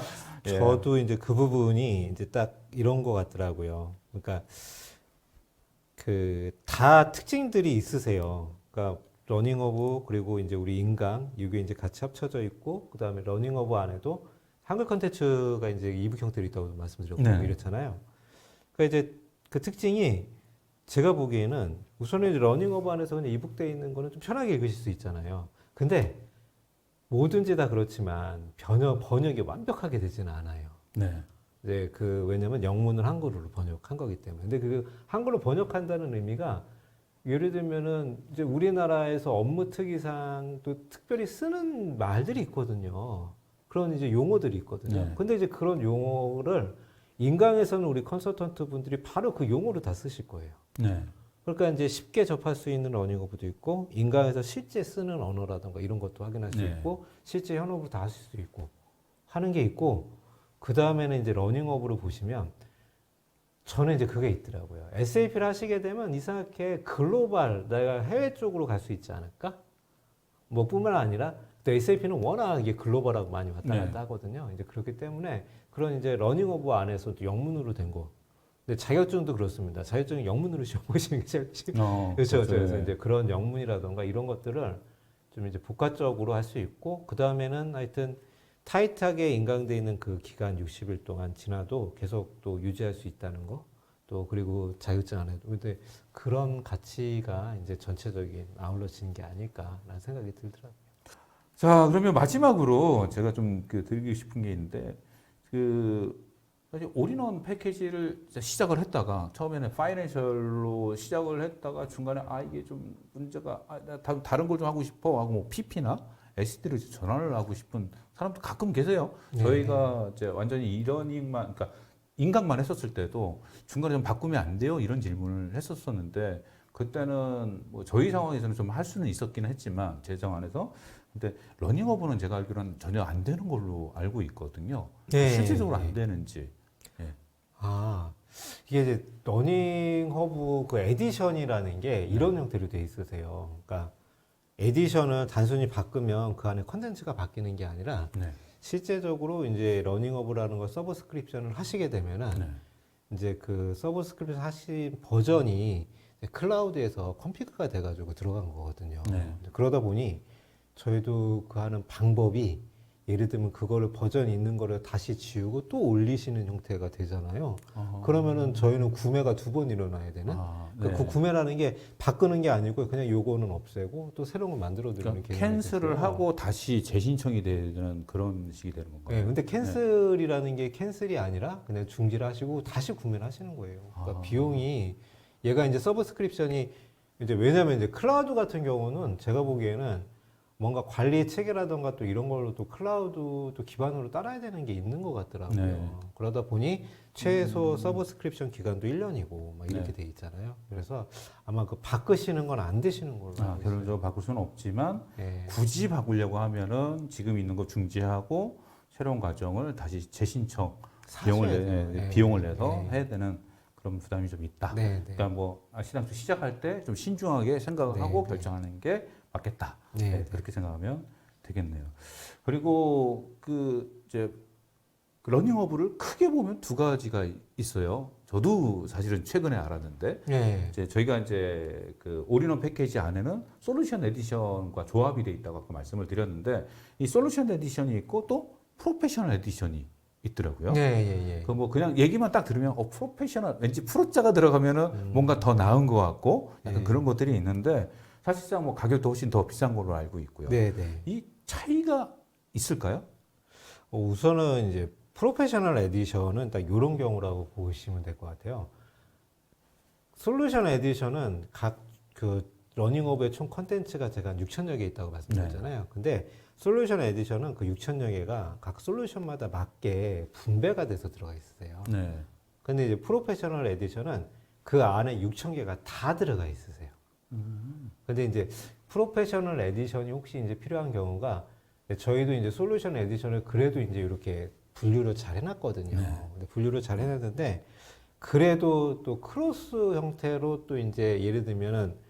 Speaker 1: 예.
Speaker 2: 저도 이제 그 부분이 이제 딱 이런 것 같더라고요. 그러니까 그 다 특징들이 있으세요. 그러니까 러닝허브 그리고 이제 우리 인강 이게 이제 같이 합쳐져 있고 그 다음에 러닝허브 안에도 한글 컨텐츠가 이제 이북 형태로 있다고 말씀드렸고
Speaker 1: 네.
Speaker 2: 이렇잖아요. 그러니까 이제 그 특징이 제가 보기에는 우선은 이제 러닝허브 안에서 그냥 이북돼 있는 거는 좀 편하게 읽으실 수 있잖아요. 근데 뭐든지 다 그렇지만 번역이 완벽하게 되지는 않아요.
Speaker 1: 네.
Speaker 2: 이제 왜냐면 영문을 한글로 번역한 거기 때문에. 근데 그 한글로 번역한다는 의미가 예를 들면은 이제 우리나라에서 업무 특이상 또 특별히 쓰는 말들이 있거든요. 그런 이제 용어들이 있거든요.
Speaker 1: 네.
Speaker 2: 근데 이제 그런 용어를 인강에서는 우리 컨설턴트 분들이 바로 그 용어를 다 쓰실 거예요.
Speaker 1: 네.
Speaker 2: 그러니까 이제 쉽게 접할 수 있는 러닝어브도 있고 인강에서 실제 쓰는 언어라든가 이런 것도 확인할 수
Speaker 1: 네.
Speaker 2: 있고 실제 현업으로 다 하실 수 있고 하는 게 있고 그 다음에는 이제 러닝어브로 보시면 저는 이제 그게 있더라고요. SAP를 하시게 되면 이상하게 글로벌 내가 해외 쪽으로 갈 수 있지 않을까? 뭐 뿐만 아니라 또 SAP는 워낙 이게 글로벌하고 많이 왔다 갔다
Speaker 1: 네.
Speaker 2: 하거든요. 이제 그렇기 때문에 그런 이제 러닝어브 안에서도 영문으로 된 거. 근데 자격증도 그렇습니다. 자격증은 영문으로 시험 보시는 게 제일 그렇죠. 그래서 이제 그런 영문이라던가 이런 것들을 좀 이제 복합적으로 할 수 있고 그 다음에는 하여튼 타이트하게 인강돼 있는 그 기간 60일 동안 지나도 계속 또 유지할 수 있다는 거. 또 그리고 자격증 안 해도 근데 그런 가치가 이제 전체적인 아울러지는 게 아닐까라는 생각이 들더라고요.
Speaker 1: 자, 그러면 마지막으로 제가 좀 드리고 싶은 게 있는데, 사실 올인원 패키지를 이제 시작을 했다가, 처음에는 파이낸셜로 시작을 했다가 중간에 이게 좀 문제가, 나 다른 걸 좀 하고 싶어 하고 뭐 PP나 SD를 전환을 하고 싶은 사람도 가끔 계세요.
Speaker 2: 네.
Speaker 1: 저희가 이제 완전히 이러닝만, 그러니까 인강만 했었을 때도 중간에 좀 바꾸면 안 돼요? 이런 질문을 했었었는데, 그때는 뭐 저희 상황에서는 좀 할 수는 있었긴 했지만, 재정 안에서. 근데 러닝어브는 제가 알기로는 전혀 안 되는 걸로 알고 있거든요.
Speaker 2: 네.
Speaker 1: 실질적으로 안 되는지.
Speaker 2: 이게 이제 러닝허브 그 에디션이라는 게 이런 형태로 돼 있으세요. 그러니까 에디션을 단순히 바꾸면 그 안에 컨텐츠가 바뀌는 게 아니라
Speaker 1: 네.
Speaker 2: 실제적으로 이제 러닝허브라는 걸 서브스크립션을 하시게 되면은
Speaker 1: 네.
Speaker 2: 이제 그 서브스크립션 하신 버전이 이제 클라우드에서 컴피그가 돼가지고 들어간 거거든요.
Speaker 1: 네.
Speaker 2: 그러다 보니 저희도 그 하는 방법이 예를 들면 그거를 버전 있는 거를 다시 지우고 또 올리시는 형태가 되잖아요. 그러면은 저희는 구매가 2번 일어나야 되는.
Speaker 1: 네.
Speaker 2: 그 구매라는 게 바꾸는 게 아니고 그냥 요거는 없애고 또 새로운 걸 만들어 드리는
Speaker 1: 그러니까
Speaker 2: 개념이
Speaker 1: 캔슬을
Speaker 2: 됐어요.
Speaker 1: 하고 다시 재신청이 되는 그런 식이 되는 건가요?
Speaker 2: 네, 근데 캔슬이라는 게 캔슬이 아니라 그냥 중지를 하시고 다시 구매를 하시는 거예요. 그러니까 비용이 얘가 이제 서브스크립션이 이제 왜냐면 이제 클라우드 같은 경우는 제가 보기에는 뭔가 관리 체계라던가 또 이런 걸로 또 클라우드 또 기반으로 따라야 되는 게 있는 것 같더라고요.
Speaker 1: 네.
Speaker 2: 그러다 보니 최소 서브스크립션 기간도 1년이고 막 이렇게
Speaker 1: 네.
Speaker 2: 돼 있잖아요. 그래서 아마 그 바꾸시는 건 안 되시는 걸로 알고 있어요.
Speaker 1: 결론적으로 바꿀 수는 없지만
Speaker 2: 네.
Speaker 1: 굳이 바꾸려고 하면은 지금 있는 거 중지하고 새로운 과정을 다시 재신청 비용을 내서 해야 되는 그런 부담이 좀 있다.
Speaker 2: 네, 네.
Speaker 1: 그러니까 뭐 시장도 시작할 때 좀 신중하게 생각을 하고
Speaker 2: 네.
Speaker 1: 결정하는 게 맞겠다.
Speaker 2: 네,
Speaker 1: 네,
Speaker 2: 네.
Speaker 1: 그렇게 생각하면 되겠네요. 그리고 이제 러닝어브를 크게 보면 2가지가 있어요. 저도 사실은 최근에 알았는데
Speaker 2: 네.
Speaker 1: 이제 저희가 이제 그 올인원 패키지 안에는 솔루션 에디션과 조합이 돼 있다고 아까 말씀을 드렸는데 이 솔루션 에디션이 있고 또 프로페셔널 에디션이 있더라고요.
Speaker 2: 네, 예, 예.
Speaker 1: 그 뭐 그냥 얘기만 딱 들으면 프로페셔널 왠지 프로자가 들어가면은 뭔가 더 나은 것 같고 약간
Speaker 2: 네.
Speaker 1: 그런 것들이 있는데 사실상 뭐 가격도 훨씬 더 비싼 걸로 알고 있고요.
Speaker 2: 네, 네.
Speaker 1: 이 차이가 있을까요?
Speaker 2: 우선은 이제 프로페셔널 에디션은 딱 이런 경우라고 보시면 될 것 같아요. 솔루션 에디션은 각 그 러닝업의 총 컨텐츠가 제가 한 6,000여 개 있다고 말씀드렸잖아요. 근데 솔루션 에디션은 그 6,000여 개가 각 솔루션마다 맞게 분배가 돼서 들어가 있으세요.
Speaker 1: 네.
Speaker 2: 근데 이제 프로페셔널 에디션은 그 안에 6,000개가 다 들어가 있으세요. 근데 이제 프로페셔널 에디션이 혹시 이제 필요한 경우가 저희도 이제 솔루션 에디션을 그래도 이제 이렇게 분류를 잘 해놨거든요.
Speaker 1: 네.
Speaker 2: 근데 분류를 잘 해놨는데 그래도 또 크로스 형태로 또 이제 예를 들면은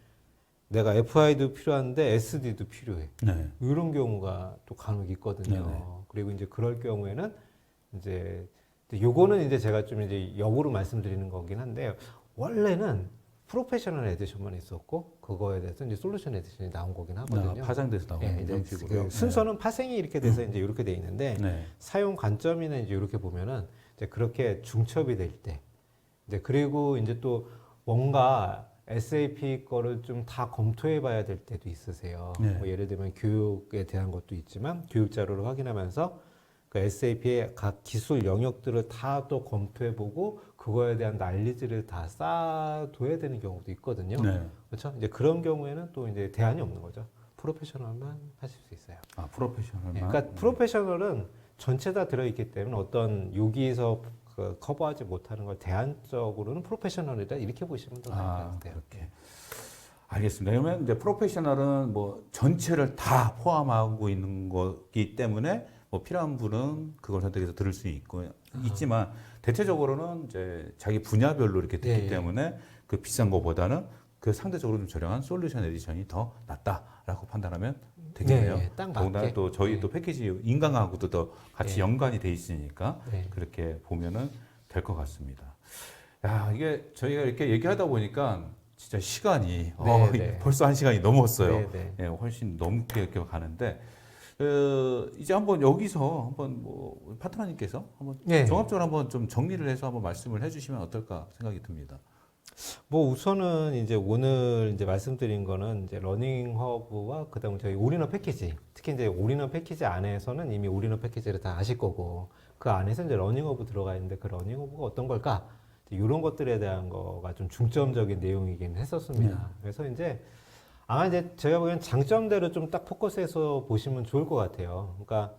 Speaker 2: 내가 FI도 필요한데 SD도 필요해.
Speaker 1: 네.
Speaker 2: 이런 경우가 또 간혹 있거든요.
Speaker 1: 네네.
Speaker 2: 그리고 이제 그럴 경우에는 이제 요거는 이제 제가 좀 이제 역으로 말씀드리는 거긴 한데 원래는 프로페셔널 에디션만 있었고 그거에 대해서 이제 솔루션 에디션이 나온 거긴 하거든요.
Speaker 1: 파생돼서 나오는
Speaker 2: 이제
Speaker 1: 형식으로요.
Speaker 2: 그 순서는 파생이 이렇게 돼서 이제 이렇게 돼 있는데
Speaker 1: 네.
Speaker 2: 사용 관점이나 이제 이렇게 보면은 이제 그렇게 중첩이 될 때, 이제 그리고 이제 또 뭔가 SAP 거를 좀 다 검토해 봐야 될 때도 있으세요.
Speaker 1: 네.
Speaker 2: 뭐 예를 들면 교육에 대한 것도 있지만 교육 자료를 확인하면서 그 SAP의 각 기술 영역들을 다 또 검토해 보고 그거에 대한 난리지를 다 쌓아둬야 되는 경우도 있거든요.
Speaker 1: 네.
Speaker 2: 그렇죠? 이제 그런 경우에는 또 이제 대안이 없는 거죠. 프로페셔널만 하실 수 있어요.
Speaker 1: 프로페셔널만.
Speaker 2: 그러니까 프로페셔널은 전체 다 들어있기 때문에 어떤 여기서 그 커버하지 못하는 걸 대안적으로는 프로페셔널이다 이렇게 보시면 더 나을 것 같아요.
Speaker 1: 그렇게. 알겠습니다. 그러면 이제 프로페셔널은 뭐 전체를 다 포함하고 있는 거기 때문에 뭐 필요한 분은 그걸 선택해서 들을 수 있지만 대체적으로는 이제 자기 분야별로 이렇게 듣기
Speaker 2: 예.
Speaker 1: 때문에 그 비싼 거보다는 그 상대적으로 좀 저렴한 솔루션 에디션이 더 낫다라고 판단하면 되겠네요.
Speaker 2: 네, 딱
Speaker 1: 더군다나
Speaker 2: 맞게.
Speaker 1: 또 저희
Speaker 2: 네.
Speaker 1: 또 패키지 인강하고도 더 같이
Speaker 2: 네.
Speaker 1: 연관이 돼 있으니까
Speaker 2: 네.
Speaker 1: 그렇게 보면은 될 것 같습니다. 야, 이게 저희가 이렇게 얘기하다 보니까 진짜 시간이
Speaker 2: 네, 네.
Speaker 1: 벌써 1시간이 넘었어요.
Speaker 2: 네, 네.
Speaker 1: 예, 훨씬 넘게 이렇게 가는데 이제 한번 여기서 한번 뭐 파트너님께서 한번
Speaker 2: 네.
Speaker 1: 종합적으로 한번 좀 정리를 해서 한번 말씀을 해주시면 어떨까 생각이 듭니다.
Speaker 2: 뭐 우선은 이제 오늘 이제 말씀드린 거는 이제 러닝 허브와 그다음에 저희 올인원 패키지, 특히 이제 올인원 패키지 안에서는 이미 올인원 패키지를 다 아실 거고 그 안에서 이제 러닝 허브 들어가 있는데 그 러닝 허브가 어떤 걸까? 이런 것들에 대한 거가 좀 중점적인 내용이긴 했었습니다. 그래서 이제 아마 이제 제가 보기엔 장점대로 좀 딱 포커스해서 보시면 좋을 것 같아요. 그러니까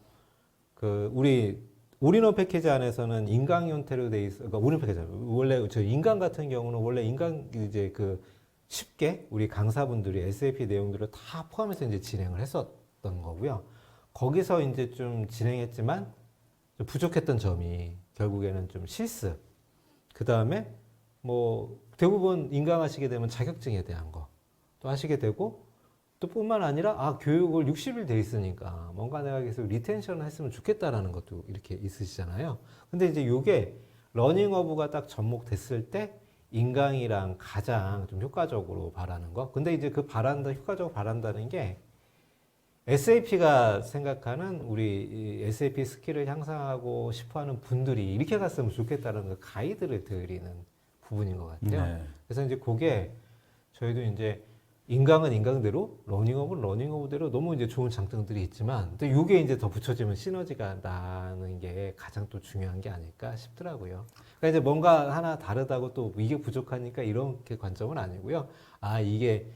Speaker 2: 그 우리 올인원 패키지 안에서는 인강 형태로 돼 있어. 그러니까 올인원 패키지 원래 저 인강 같은 경우는 원래 인강 이제 그 쉽게 우리 강사분들이 SAP 내용들을 다 포함해서 이제 진행을 했었던 거고요. 거기서 이제 좀 진행했지만 좀 부족했던 점이 결국에는 좀 실습. 그 다음에 뭐 대부분 인강하시게 되면 자격증에 대한 거 또 하시게 되고 또 뿐만 아니라 교육을 60일 돼 있으니까 뭔가 내가 계속 리텐션을 했으면 좋겠다라는 것도 이렇게 있으시잖아요. 근데 이제 요게 러닝허브가 딱 접목됐을 때 인강이랑 가장 좀 효과적으로 바라는 거. 근데 이제 그 효과적으로 바란다는 게 SAP가 생각하는 우리 SAP 스킬을 향상하고 싶어 하는 분들이 이렇게 갔으면 좋겠다는 그 가이드를 드리는 부분인 것 같아요.
Speaker 1: 네.
Speaker 2: 그래서 이제 그게 저희도 이제 인강은 인강대로, 러닝업은 러닝업대로 너무 이제 좋은 장점들이 있지만, 또 이게 이제 더 붙여지면 시너지가 나는 게 가장 또 중요한 게 아닐까 싶더라고요. 그러니까 이제 뭔가 하나 다르다고 또 이게 부족하니까 이렇게 관점은 아니고요. 이게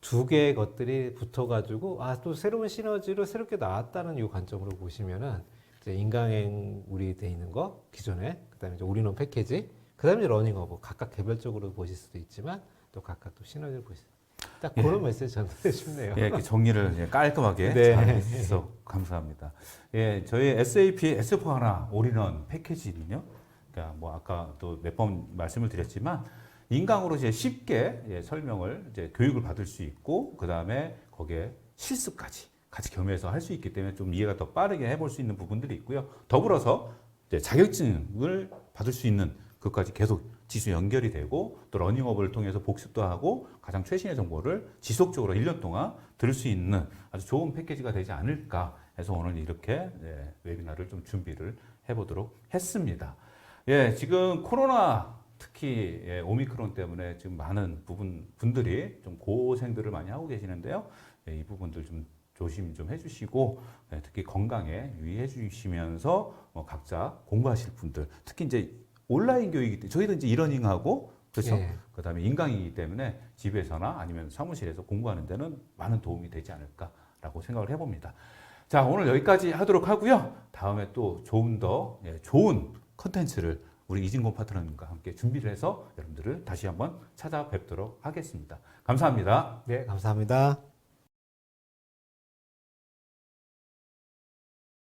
Speaker 2: 두 개의 것들이 붙어가지고 또 새로운 시너지로 새롭게 나왔다는 이 관점으로 보시면은 이제 인강행 우리 돼 있는 거 기존에 그다음에 이제 올인원 패키지 그다음에 이제 러닝어브 각각 개별적으로 보실 수도 있지만 또 각각 또 시너지를 보실 딱 그런 메시지 전달해 싶네요.
Speaker 1: 예, 이렇게 정리를 깔끔하게
Speaker 2: 네.
Speaker 1: 잘 해주셔서 감사합니다. 예, 저희 SAP S4HANA 올인원 패키지는요. 그러니까 뭐 아까 또 몇 번 말씀을 드렸지만 인강으로 이제 쉽게 설명을 이제 교육을 받을 수 있고 그 다음에 거기에 실습까지 같이 겸해서 할 수 있기 때문에 좀 이해가 더 빠르게 해볼 수 있는 부분들이 있고요. 더불어서 이제 자격증을 받을 수 있는 그것까지 계속 지수 연결이 되고 또 러닝업을 통해서 복습도 하고 가장 최신의 정보를 지속적으로 1년 동안 들을 수 있는 아주 좋은 패키지가 되지 않을까 해서 오늘 이렇게 웨비나를 좀 준비를 해보도록 했습니다. 예, 지금 코로나 특히 오미크론 때문에 지금 많은 분들이 좀 고생들을 많이 하고 계시는데요. 이 부분들 좀 조심 좀 해주시고 특히 건강에 유의해 주시면서 각자 공부하실 분들 특히 이제 온라인 교육이기 때문에 저희도 이제 이러닝하고 그렇죠.
Speaker 2: 예.
Speaker 1: 그다음에 인강이기 때문에 집에서나 아니면 사무실에서 공부하는 데는 많은 도움이 되지 않을까라고 생각을 해봅니다. 자, 오늘 여기까지 하도록 하고요. 다음에 또 조금 더 좋은 컨텐츠를 우리 이진곤 파트너님과 함께 준비를 해서 여러분들을 다시 한번 찾아뵙도록 하겠습니다. 감사합니다.
Speaker 2: 네, 감사합니다.